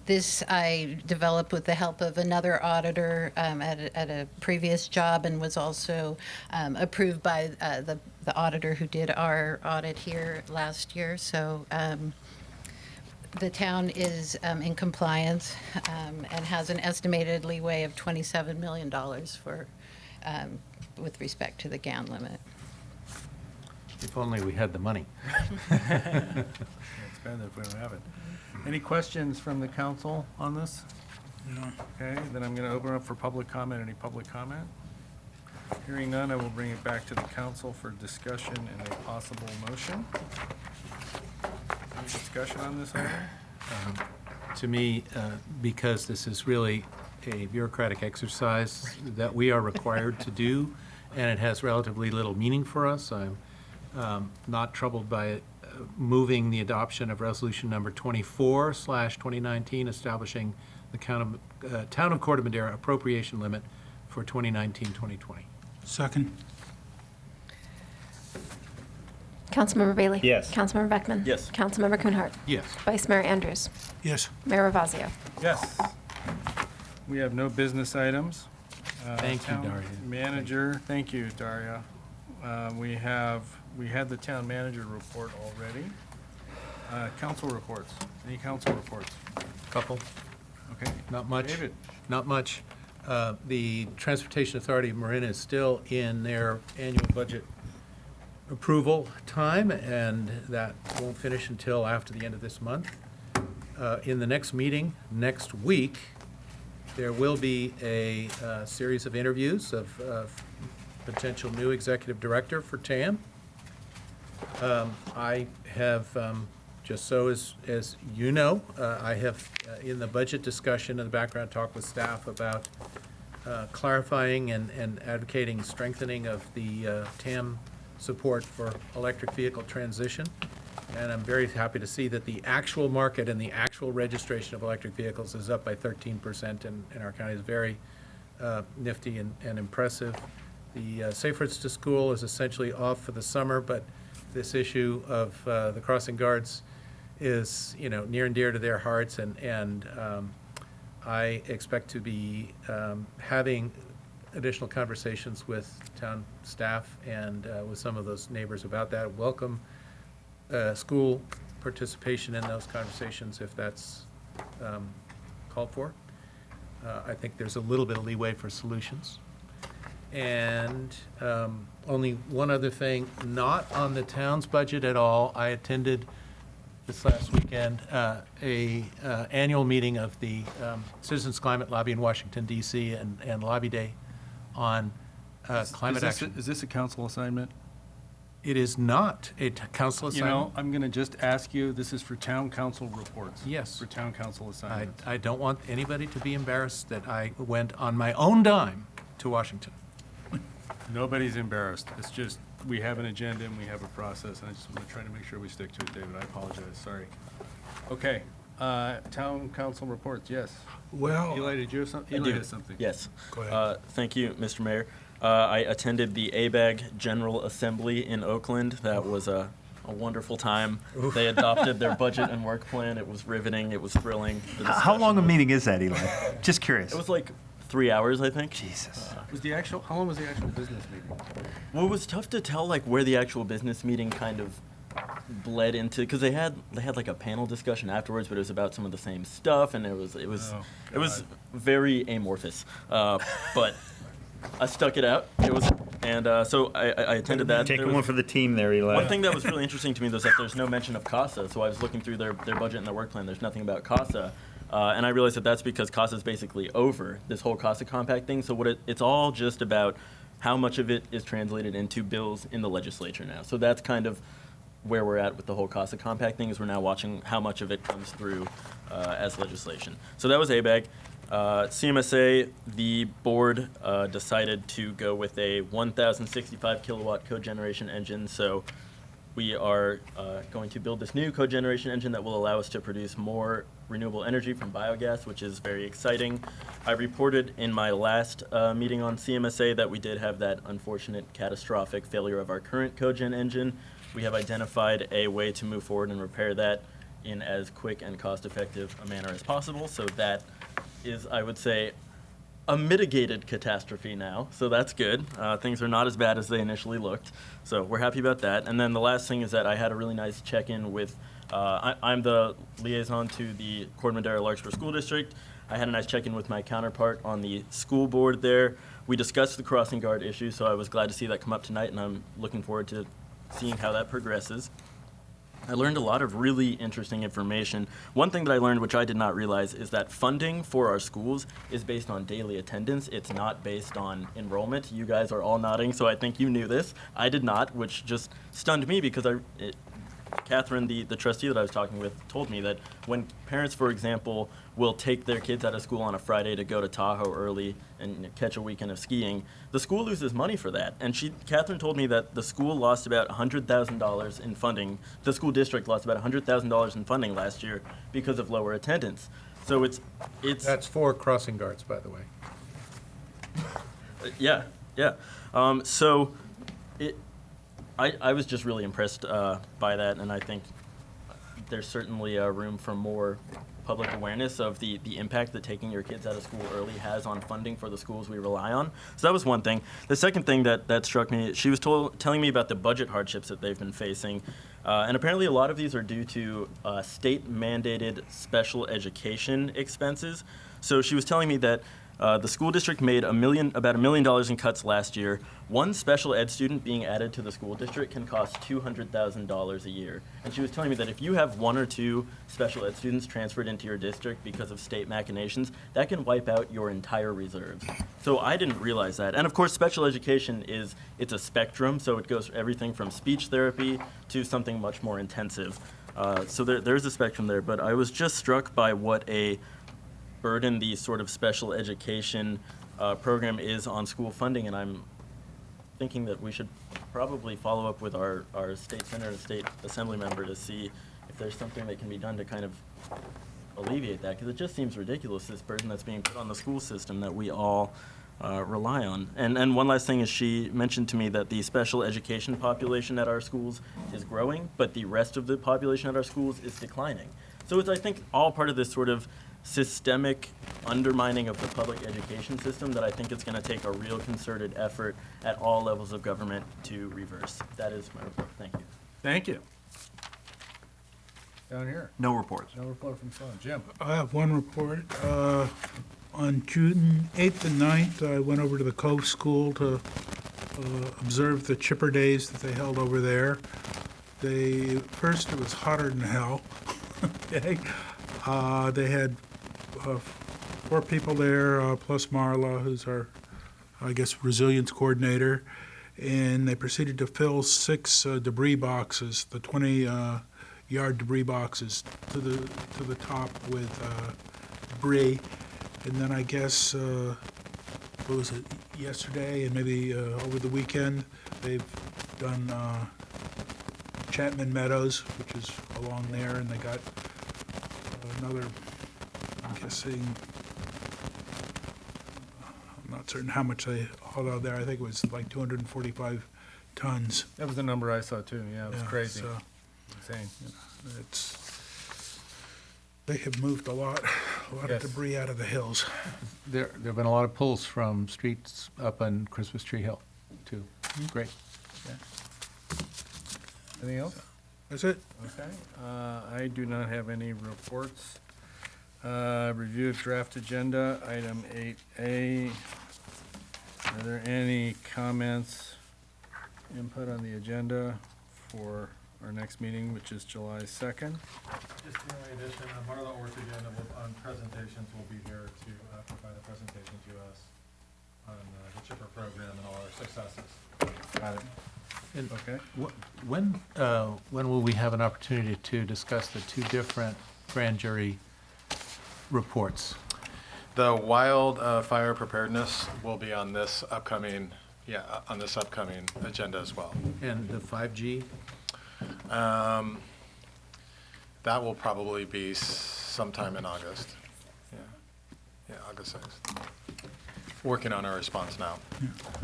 This I developed with the help of another auditor at a previous job, and was also approved by the auditor who did our audit here last year. So the town is in compliance and has an estimated leeway of $27 million for with respect to the GAN limit. If only we had the money. It's better if we don't have it. Any questions from the council on this? No. Okay, then I'm going to open up for public comment. Any public comment? Hearing none, I will bring it back to the council for discussion and a possible motion. Any discussion on this item? To me, because this is really a bureaucratic exercise that we are required to do, and it has relatively little meaning for us, I'm not troubled by moving the adoption of resolution number 24/2019, establishing the Town of Corte Madera appropriation limit for 2019-2020. Second. Councilmember Bailey? Yes. Councilmember Beckman? Yes. Councilmember Kuhnhart? Yes. Vice Mayor Andrews? Yes. Mayor Ravazio? Yes. We have no business items. Thank you, Town Daria. Manager, thank you, Daria. We had the town manager report already. Council reports. Any council reports? Couple. Okay. Not much. David? Not much. The Transportation Authority of Marin is still in their annual budget approval time, and that won't finish until after the end of this month. In the next meeting, next week, there will be a series of interviews of potential new executive director for TAM. I have, just so as you know, I have, in the budget discussion and the background talk with staff about clarifying and advocating strengthening of the TAM support for electric vehicle transition. And I'm very happy to see that the actual market and the actual registration of electric vehicles is up by 13% in our county. Is very nifty and impressive. The Safe Routes to School is essentially off for the summer, but this issue of the crossing guards is, near and dear to their hearts, and I expect to be having additional conversations with town staff and with some of those neighbors about that. Welcome school participation in those conversations if that's called for. I think there's a little bit of leeway for solutions. And only one other thing, not on the town's budget at all. I attended this last weekend a annual meeting of the Citizens Climate Lobby in Washington, D.C. and Lobby Day on climate action. Is this a council assignment? It is not a council You know, assignment. I'm going to just ask you, this is for town council reports. Yes. For town council assignments. I don't want anybody to be embarrassed that I went on my own dime to Washington. Nobody's embarrassed. It's just, we have an agenda and we have a process, and I just want to try to make sure we stick to it, David. I apologize, sorry. Okay, town council reports, yes. Well, Eli, did you have something? Eli has something. Yes. Go ahead. Thank you, Mr. Mayor. I attended the ABAG General Assembly in Oakland. That was a wonderful time. They adopted their budget and work plan. It was riveting. It was thrilling. The How long a discussion meeting is that, Eli? Just curious. It was like 3 hours, I think. Jesus. How long was the actual business meeting? Well, it was tough to tell like where the actual business meeting kind of bled into, because they had like a panel discussion afterwards, but it was about some of the same stuff, and it was very amorphous. But I stuck it out. It was, and so I attended that. Take There one was- for the team there, Eli. One thing that was really interesting to me was that there's no mention of CASA. So I was looking through their budget and their work plan. There's nothing about CASA. And I realized that that's because CASA is basically over, this whole CASA compact thing. So it's all just about how much of it is translated into bills in the legislature now. So that's kind of where we're at with the whole CASA compact thing, is we're now watching how much of it comes through as legislation. So that was ABAG. CMSA, the board decided to go with a 1,065 kilowatt cogeneration engine. So we are going to build this new cogeneration engine that will allow us to produce more renewable energy from biogas, which is very exciting. I reported in my last meeting on CMSA that we did have that unfortunate catastrophic failure of our current cogen engine. We have identified a way to move forward and repair that in as quick and cost-effective a manner as possible. So that is, I would say, a mitigated catastrophe now, so that's good. Things are not as bad as they initially looked, so we're happy about that. And then the last thing is that I had a really nice check-in with, I'm the liaison to the Corte Madera Larkspur School District. I had a nice check-in with my counterpart on the school board there. We discussed the crossing guard issue, so I was glad to see that come up tonight, and I'm looking forward to seeing how that progresses. I learned a lot of really interesting information. One thing that I learned, which I did not realize, is that funding for our schools is based on daily attendance. It's not based on enrollment. You guys are all nodding, so I think you knew this. I did not, which just stunned me because Catherine, the trustee that I was talking with, told me that when parents, for example, will take their kids out of school on a Friday to go to Tahoe early and catch a weekend of skiing, the school loses money for that. And Catherine told me that the school lost about $100,000 in funding. The school district lost about $100,000 in funding last year because of lower attendance. So it's That's 4 crossing guards, by the way. yeah. I was just really impressed by that, and I think there's certainly room for more public awareness of the impact that taking your kids out of school early has on funding for the schools we rely on. So that was one thing. The second thing that struck me, she was telling me about the budget hardships that they've been facing, and apparently a lot of these are due to state-mandated special education expenses. So she was telling me that the school district made about $1 million in cuts last year. One special ed student being added to the school district can cost $200,000 a year. And she was telling me that if you have 1 or 2 special ed students transferred into your district because of state machinations, that can wipe out your entire reserves. So I didn't realize that. And of course, special education it's a spectrum, so it goes everything from speech therapy to something much more intensive. So there's a spectrum there, but I was just struck by what a burden the sort of special education program is on school funding, and I'm thinking that we should probably follow up with our state senator and state assembly member to see if there's something that can be done to kind of alleviate that, because it just seems ridiculous, this burden that's being put on the school system that we all rely on. And one last thing is, she mentioned to me that the special education population at our schools is growing, but the rest of the population at our schools is declining. So it's, I think, all part of this sort of systemic undermining of the public education system that I think it's going to take a real concerted effort at all levels of government to reverse. That is my report. Thank you. Thank you. Down here. No reports. No report from Sean. Jim. I have one report. On June 8th and 9th, I went over to the Cove School to observe the chipper days that they held over there. First, it was hotter than hell. Okay. They had 4 people there, plus Marla, who's our, I guess, resilience coordinator. and they proceeded to fill 6 debris boxes, the 20-yard debris boxes, to the top with debris. And then I guess, what was it, yesterday and maybe over the weekend, they've done Chapman Meadows, which is along there, and they got another, I'm guessing, I'm not certain how much they hauled out there. I think it was like 245 tons. That was the number I saw too, yeah, it was Yeah, crazy. so Insane. they have moved a lot Yes. of debris out of the hills. There have been a lot of pulls from streets up on Christmas Tree Hill, too. Great. Anything else? That's it. Okay. I do not have any reports. Review of draft agenda, item 8A. Are there any comments, input on the agenda for our next meeting, which is July 2nd? Just the only addition, part of the ORC agenda on presentations will be here to provide a presentation to us on the CHIPR program and all our successes. Got it. And Okay. when will we have an opportunity to discuss the two different grand jury reports? The wildfire preparedness will be on this upcoming, agenda as well. And the 5G? That will probably be sometime in August. Yeah, August 6th. Working on a response now,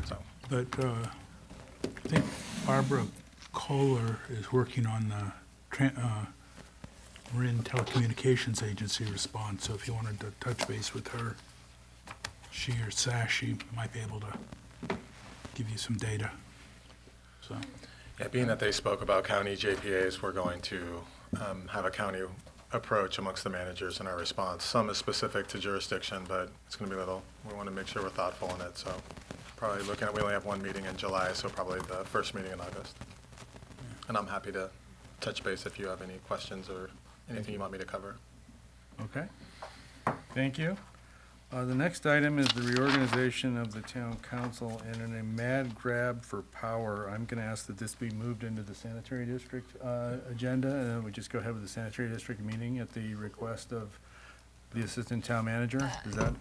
so. But I think Barbara Kohler is working on the Marin Telecommunications Agency response, so if you wanted to touch base with her, she or Sashi might be able to give you some data, so. Yeah, being that they spoke about county JPAs, we're going to have a county approach amongst the managers in our response. Some is specific to jurisdiction, but it's going to be little. We want to make sure we're thoughtful in it, so probably looking at, we only have one meeting in July, so probably the first meeting in August. And I'm happy to touch base if you have any questions or anything you want me to cover. Okay. Thank you. The next item is the reorganization of the town council, and in a mad grab for power, I'm going to ask that this be moved into the sanitary district agenda, and then we just go ahead with the sanitary district meeting at the request of the assistant town manager. Is that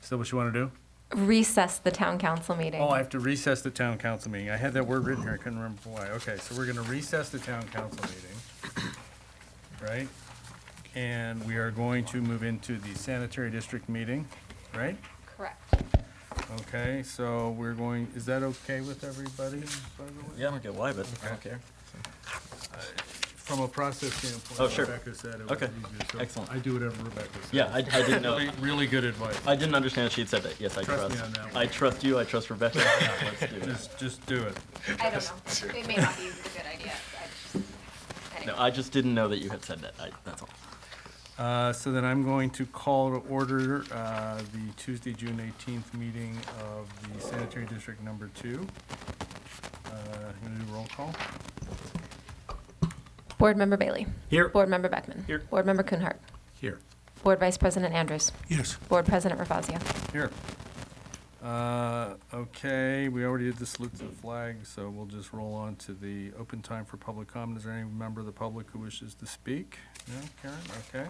still what you want to do? Recess the town council meeting. Oh, I have to recess the town council meeting. I had that word written here, I couldn't remember why. Okay, so we're going to recess the town council meeting, right? And we are going to move into the sanitary district meeting, right? Correct. Okay, so we're going, is that okay with everybody, by the way? Yeah, I don't get why, but I don't care. From a process standpoint, Oh, sure. Rebecca said it was Okay. easier, so Excellent. I do whatever Rebecca says. Yeah, I didn't know. Really good advice. I didn't understand that she'd said that. Yes, I Trust trust. me on that one. I trust you. I trust Rebecca. Let's do it. Just do it. I don't know. It may not be a good idea. No, I just didn't know that you had said that. That's all. So then I'm going to call to order the Tuesday, June 18th meeting of the sanitary district number 2. You gonna do roll call? Board Member Bailey. Here. Board Member Beckman. Here. Board Member Kuhnhart. Here. Board Vice President Andrews. Yes. Board President Ravazio. Here. Okay, we already did the salute to the flag, so we'll just roll on to the open time for public comment. Is there any member of the public who wishes to speak? No, Karen? Okay.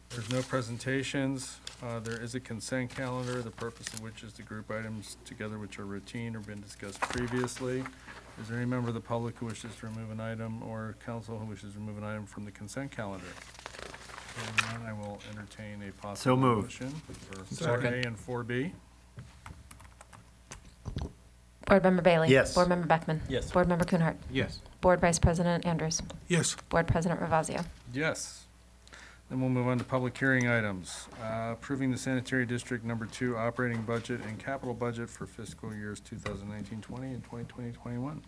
There's no presentations. There is a consent calendar, the purpose of which is to group items together which are routine or been discussed previously. Is there any member of the public who wishes to remove an item or council who wishes to remove an item from the consent calendar? Hearing none, I will entertain a possible moved. motion for Second. 4A and 4B. Board Member Bailey. Yes. Board Member Beckman. Yes. Board Member Kuhnhart. Yes. Board Vice President Andrews. Yes. Board President Ravazio. Yes. Then we'll move on to public hearing items. Approving the sanitary district number 2 operating budget and capital budget for fiscal years 2019-20 and 2020-21.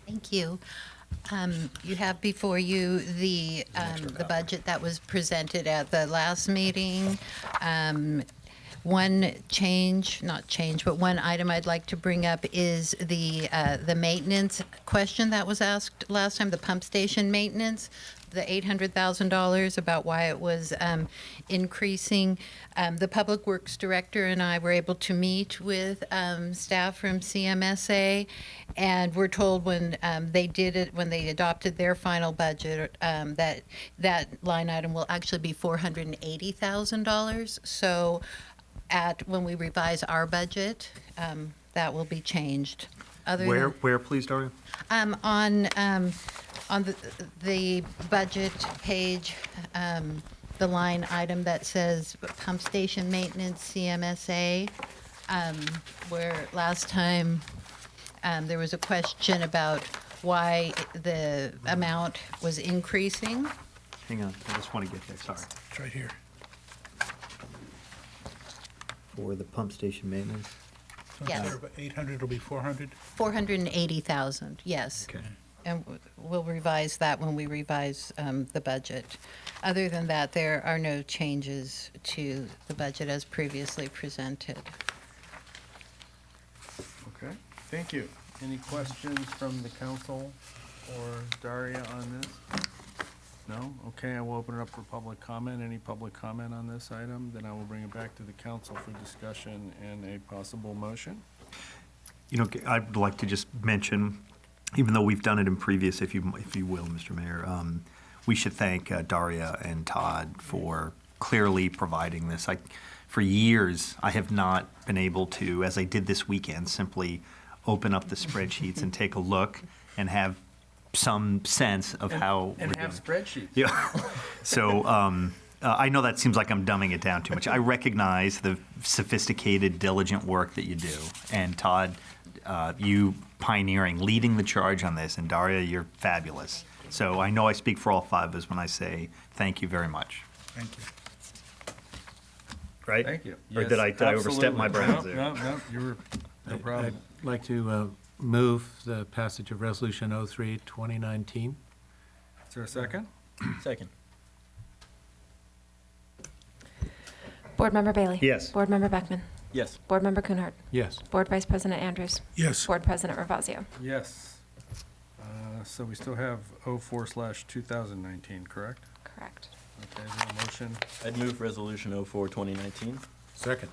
Thank you. You have before you the budget that was presented at the last meeting. One one item I'd like to bring up is the maintenance question that was asked last time, the pump station maintenance, the $800,000, about why it was increasing. The Public Works Director and I were able to meet with staff from CMSA, and we're told when they adopted their final budget, that line item will actually be $480,000. So when we revise our budget, that will be changed. Where, please, Daria? On the budget page, the line item that says pump station maintenance CMSA, where last time there was a question about why the amount was increasing. Hang on, I just want to get there, sorry. It's right here. For the pump station maintenance? So Yes. instead of 800, it'll be 400? 480,000, yes. Okay. And we'll revise that when we revise the budget. Other than that, there are no changes to the budget as previously presented. Okay, thank you. Any questions from the council or Daria on this? No? Okay, I will open it up for public comment. Any public comment on this item? Then I will bring it back to the council for discussion and a possible motion. You know, I'd like to just mention, even though we've done it in previous, if you will, Mr. Mayor, we should thank Daria and Todd for clearly providing this. For years, I have not been able to, as I did this weekend, simply open up the spreadsheets and take a look and have some sense of how And we're have doing. spreadsheets. Yeah. So I know that seems like I'm dumbing it down too much. I recognize the sophisticated, diligent work that you do. And Todd, you pioneering, leading the charge on this. And Daria, you're fabulous. So I know I speak for all five of us when I say thank you very much. Thank you. Right? Thank you. Or Yes, did I overstep my absolutely. bounds there? No, you were, no problem. I'd like to move the passage of Resolution 03, 2019. Is there a second? Second. Board Member Bailey? Yes. Board Member Beckman? Yes. Board Member Kuhnhart? Yes. Board Vice President Andrews? Yes. Board President Ravazio? Yes. So we still have 04/2019, correct? Correct. Okay, is there a motion? I'd move Resolution 04, 2019. Second.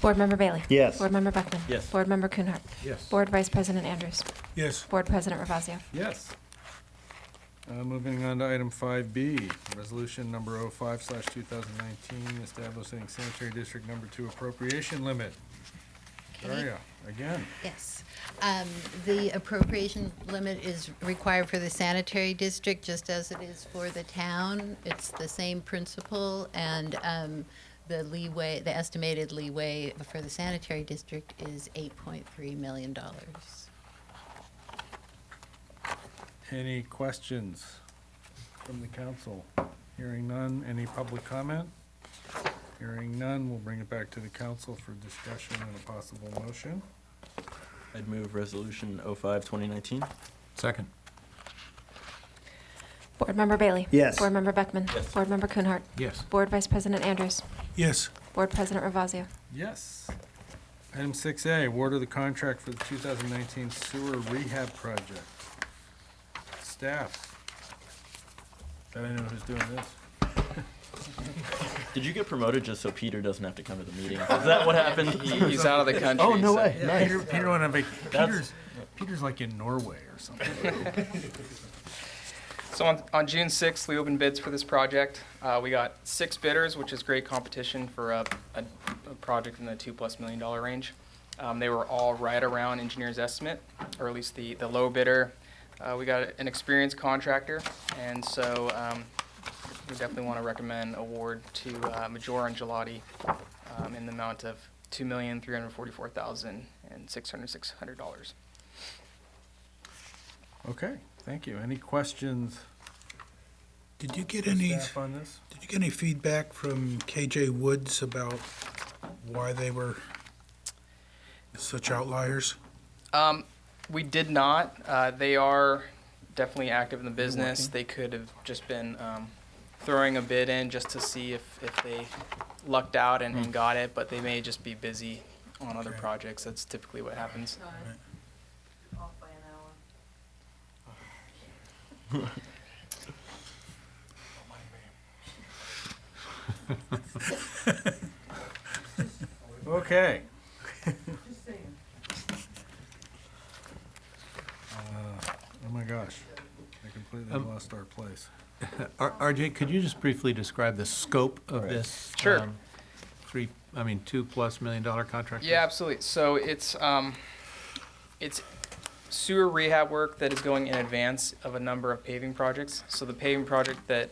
Board Member Bailey? Yes. Board Member Beckman? Yes. Board Member Kuhnhart? Yes. Board Vice President Andrews? Yes. Board President Ravazio? Yes. Moving on to item 5B, resolution number 05/2019, establishing sanitary district number 2 appropriation limit. Daria, again. Yes. The appropriation limit is required for the sanitary district, just as it is for the town. It's the same principle, and the leeway, the estimated leeway for the sanitary district is $8.3 million. Any questions from the council? Hearing none, any public comment? Hearing none, we'll bring it back to the council for discussion and a possible motion. I'd move Resolution 05, 2019. Second. Board Member Bailey? Yes. Board Member Beckman? Yes. Board Member Kuhnhart? Yes. Board Vice President Andrews? Yes. Board President Ravazio? Yes. Item 6A, award of the contract for the 2019 sewer rehab project. Staff. I don't know who's doing this. Did you get promoted just so Peter doesn't have to come to the meeting? Is that what happened? He's out of the country. Oh, no so- way. Yeah, Nice. Peter went on That's- Peter's like in Norway or something. So on June 6th, we opened bids for this project. We got 6 bidders, which is great competition for a project in the $2+ million range. They were all right around engineer's estimate, or at least the low bidder. We got an experienced contractor, and so we definitely want to recommend award to Majora and Gelati in the amount of $2,344,600. Okay, thank you. Any questions? Did you get for any, staff on this? did you get any feedback from KJ Woods about why they were such outliers? We did not. They are definitely active in the business. They could have just been throwing a bid in just to see if they lucked out and got it, but they may just be busy on other projects. That's typically what happens. Okay. Oh my gosh, I completely lost our place. RJ, could you just briefly describe the scope of this? Sure. $2+ million contract? Yeah, absolutely. So it's sewer rehab work that is going in advance of a number of paving projects. So the paving project that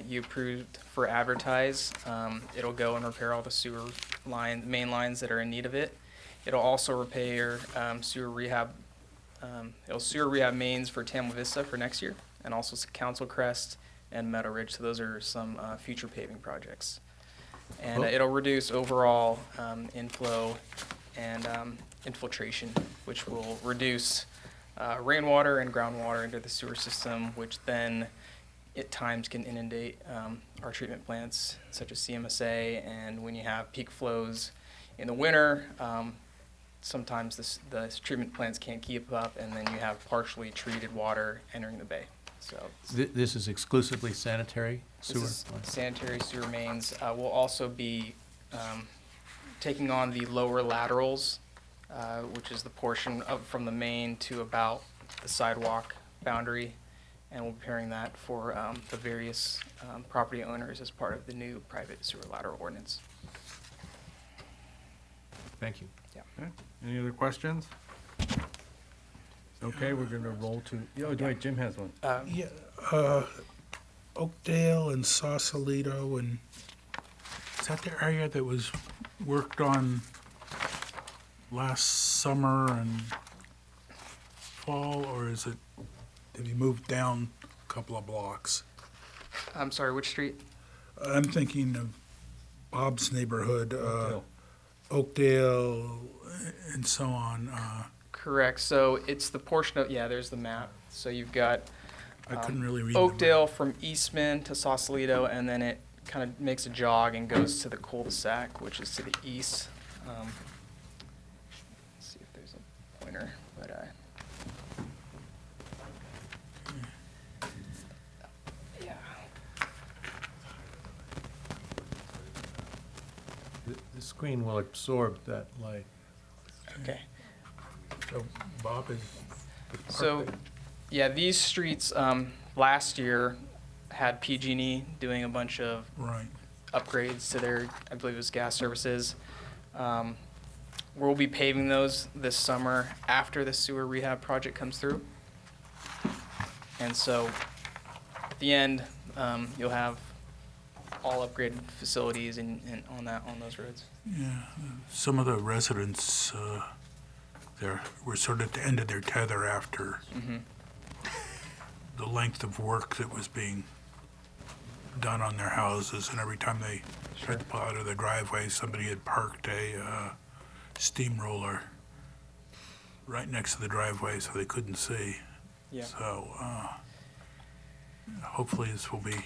you approved for advertise, it'll go and repair all the sewer main lines that are in need of it. It'll also repair sewer rehab mains for Tamla Vista for next year, and also Council Crest and Meadow Ridge. So those are some future paving projects. And it'll reduce overall inflow and infiltration, which will reduce rainwater and groundwater into the sewer system, which then at times can inundate our treatment plants, such as CMSA. And when you have peak flows in the winter, sometimes the treatment plants can't keep up, and then you have partially treated water entering the bay. So This is exclusively sanitary sewer? this is sanitary sewer mains. We'll also be taking on the lower laterals, which is the portion from the main to about the sidewalk boundary, and we'll be preparing that for the various property owners as part of the new private sewer lateral ordinance. Thank you. Yeah. Okay. Any other questions? Okay, we're gonna roll to, wait, Jim has one. Oakdale and Sausalito, and is that the area that was worked on last summer and fall, or is it, have you moved down a couple of blocks? I'm sorry, which street? I'm thinking of Bob's neighborhood, Oakdale and so on. Correct. So it's the portion of, there's the map. So you've got I couldn't really read the Oakdale from Eastman to Sausalito, and then it kind of makes a jog and goes to the cul-de-sac, which is to the east. Let's see if there's a pointer, but yeah. The screen will absorb that light. Okay. So Bob is. So, yeah, these streets last year had PG&E doing a bunch of upgrades to their, I believe it was gas services. We'll be paving those this summer after the sewer rehab project comes through. And so at the end, you'll have all upgraded facilities and on those roads. Yeah, some of the residents there were sort of at the end of their tether after the length of work that was being done on their houses, and every time they tried to pull out of their driveway, somebody had parked a steamroller right next to the driveway so they couldn't see. Yeah. So hopefully this will be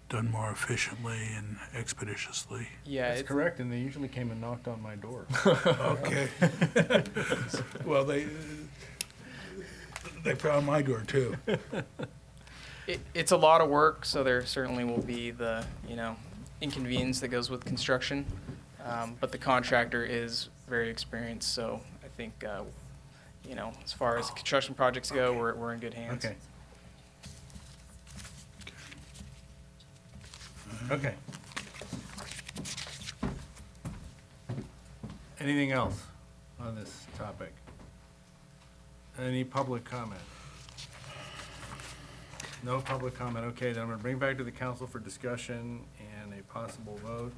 done more efficiently and expeditiously. Yeah, That's correct, and they usually came and knocked on my door. Okay. Well, they found my door too. It's a lot of work, so there certainly will be the, inconvenience that goes with construction. But the contractor is very experienced, so I think, as far as construction projects go, we're in good hands. Okay. Okay. Anything else on this topic? Any public comment? No public comment. Okay, then I'm going to bring back to the council for discussion and a possible vote,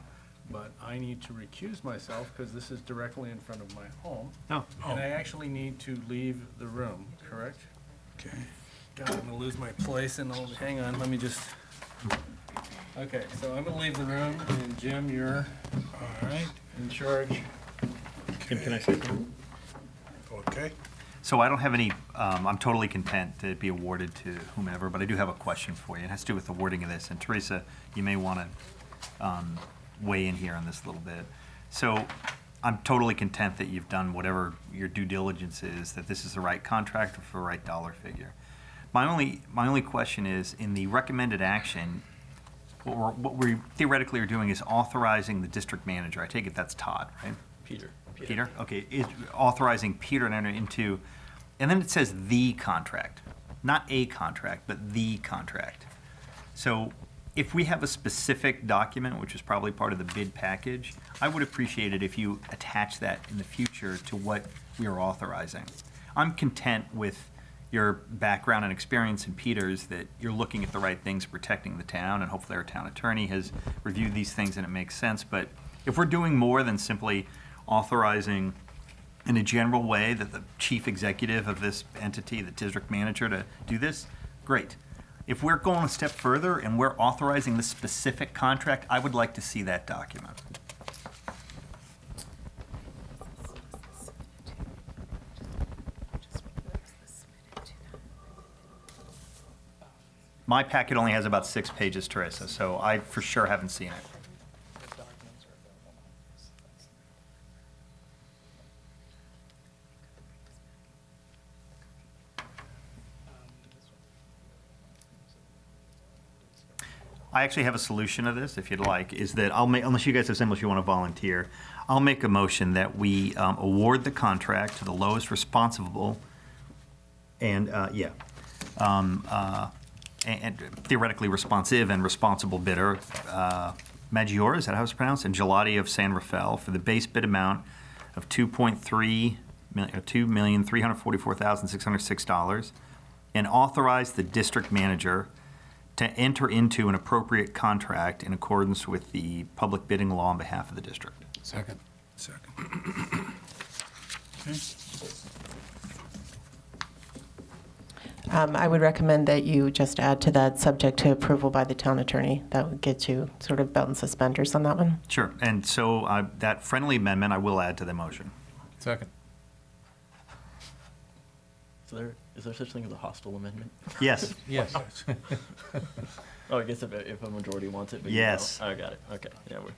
but I need to recuse myself because this is directly in front of my home. Oh. And I actually need to leave the room, correct? Okay. God, I'm going to lose my place and hang on, let me just. Okay, so I'm gonna leave the room, and Jim, you're All right. in charge. Jim, can I say something? Okay. So I don't have any, I'm totally content to be awarded to whomever, but I do have a question for you. It has to do with the wording of this. And Teresa, you may want to weigh in here on this a little bit. So I'm totally content that you've done whatever your due diligence is, that this is the right contract for the right dollar figure. My only question is, in the recommended action, what we theoretically are doing is authorizing the district manager. I take it that's Todd, right? Peter. Peter? Okay, authorizing Peter to enter into, and then it says the contract, not a contract, but the contract. So if we have a specific document, which is probably part of the bid package, I would appreciate it if you attach that in the future to what we are authorizing. I'm content with your background and experience in Peter's, that you're looking at the right things, protecting the town, and hopefully our town attorney has reviewed these things and it makes sense. But if we're doing more than simply authorizing in a general way that the chief executive of this entity, the district manager, to do this, great. If we're going a step further and we're authorizing the specific contract, I would like to see that document. My packet only has about 6 pages, Teresa, so I for sure haven't seen it. I actually have a solution to this, if you'd like, is that I'll make, unless you guys have something else you want to volunteer, I'll make a motion that we award the contract to the lowest responsible and, and theoretically responsive and responsible bidder, Maggiore, is that how it's pronounced? And Gelati of San Rafael for the base bid amount of $2,344,606, and authorize the district manager to enter into an appropriate contract in accordance with the public bidding law on behalf of the district. Second. Okay. I would recommend that you just add to that, subject to approval by the town attorney. That would get you sort of belt and suspenders on that one. Sure, and so that friendly amendment I will add to the motion. Second. Is there such thing as a hostile amendment? Yes. Yes. Oh, I guess if a majority wants it. But Yes. You don't. I got it. Okay. Yeah, we're.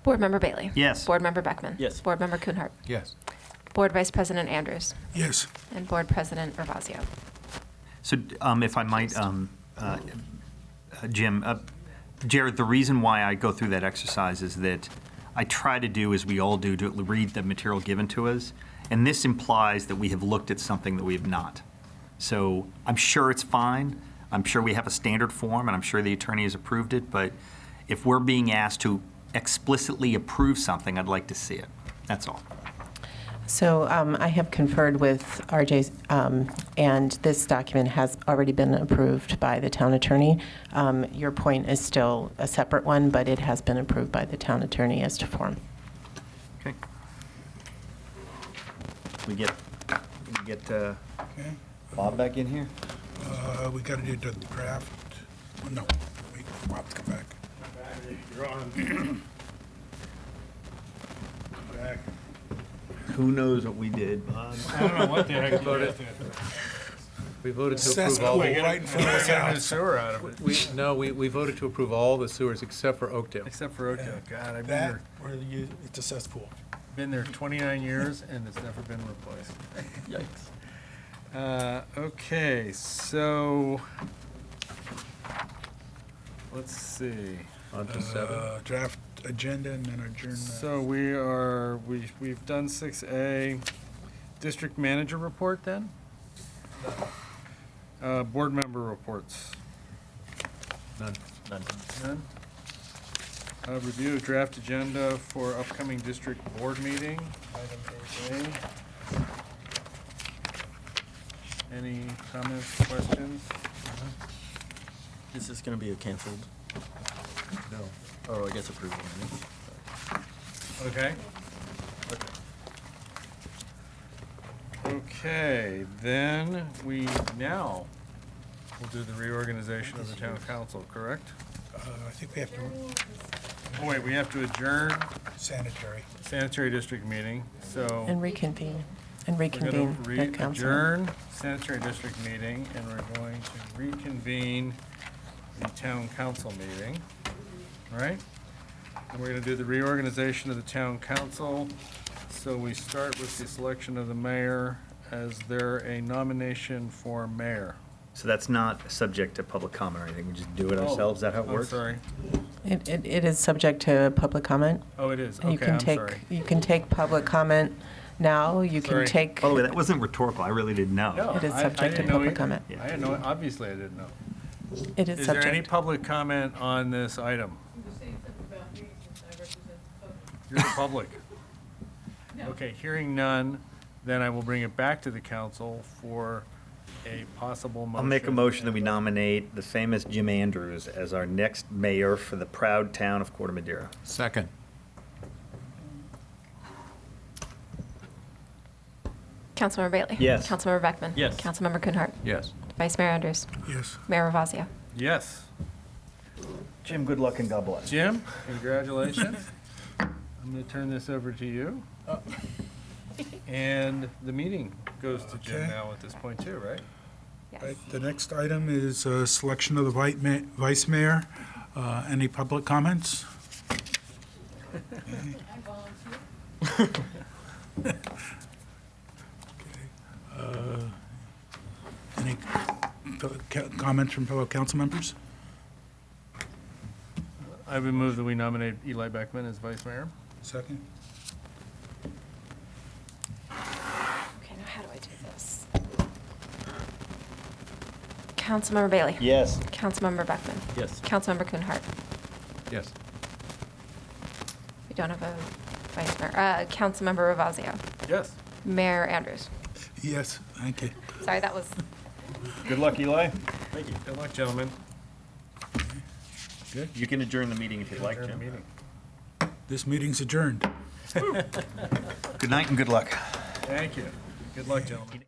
Board Member Bailey? Yes. Board Member Beckman? Yes. Board Member Kuhnhart? Yes. Board Vice President Andrews? Yes. And Board President Ravazio? So if I might, Jim, Jared, the reason why I go through that exercise is that I try to do, as we all do, to read the material given to us, and this implies that we have looked at something that we have not. So I'm sure it's fine. I'm sure we have a standard form, and I'm sure the attorney has approved it, but if we're being asked to explicitly approve something, I'd like to see it. That's all. So I have conferred with RJ, and this document has already been approved by the town attorney. Your point is still a separate one, but it has been approved by the town attorney as to form. Okay. We get Bob back in here? We got to do the draft. Oh, no, wait, Bob's come back. You're on. Back. Who knows what we did, Bob? I don't know what the heck you voted. We voted to approve Cesspool all. right in front of us Getting the house. sewer out of it. We voted to approve all the sewers except for Oakdale. Except for Oakdale. God, I've That, where it's a cesspool. been there 29 years and it's never been replaced. Yikes. Okay, so let's see. On to 7. Draft agenda and then adjourn. So we've done 6A. District manager report then? Board member reports. None. None? Review of draft agenda for upcoming district board meeting, item 8A. Any comments, questions? Is this going to be a canceled? No. Oh, I guess approval. Okay. Okay, then we now will do the reorganization of the town council, correct? I think we have to, Oh, wait, we have to adjourn sanitary district meeting, so. And reconvene. And We're going reconvene to the council. adjourn sanitary district meeting, and we're going to reconvene the town council meeting, all right? And we're going to do the reorganization of the town council. So we start with the selection of the mayor. Is there a nomination for mayor? So that's not subject to public comment or anything, we just do it ourselves, is that how it works? I'm sorry. It is subject to public comment. Oh, it is, You okay, can I'm take- sorry. You can take public comment now, you can Sorry. take, By the way, that wasn't rhetorical, I really didn't know. No, It is I subject to didn't know public either. comment. I didn't know, obviously I didn't know. it is Is there any subject. public comment on this item? You're the public. Okay, hearing none, then I will bring it back to the council for a possible motion. I'll make a motion that we nominate the famous Jim Andrews as our next mayor for the proud town of Corte Madera. Second. Councilmember Bailey? Yes. Councilmember Beckman? Yes. Councilmember Kuhnhart? Yes. Vice Mayor Andrews? yes. Mayor Ravazio? Yes. Jim, good luck and God bless. Jim, congratulations. I'm going to turn this over to you. And the meeting goes to Jim Okay. now at this point too, right? Yes. Right, the next item is selection of the vice mayor. Any public comments? Any comments from fellow council members? I would move that we nominate Eli Beckman as vice mayor. Second? Okay, now how do I do this? Councilmember Bailey? Yes. Councilmember Beckman? Yes. Councilmember Kuhnhart? Yes. We don't have a vice mayor. Councilmember Ravazio? Yes. Mayor Andrews? Yes, thank you. Sorry, that was. Good luck, Eli. Thank you. Good luck, gentlemen. Good. You can adjourn the meeting if you'd like, Adjourn the Jim. meeting. This meeting's adjourned. Good night and good luck. Thank you. Good luck, gentlemen.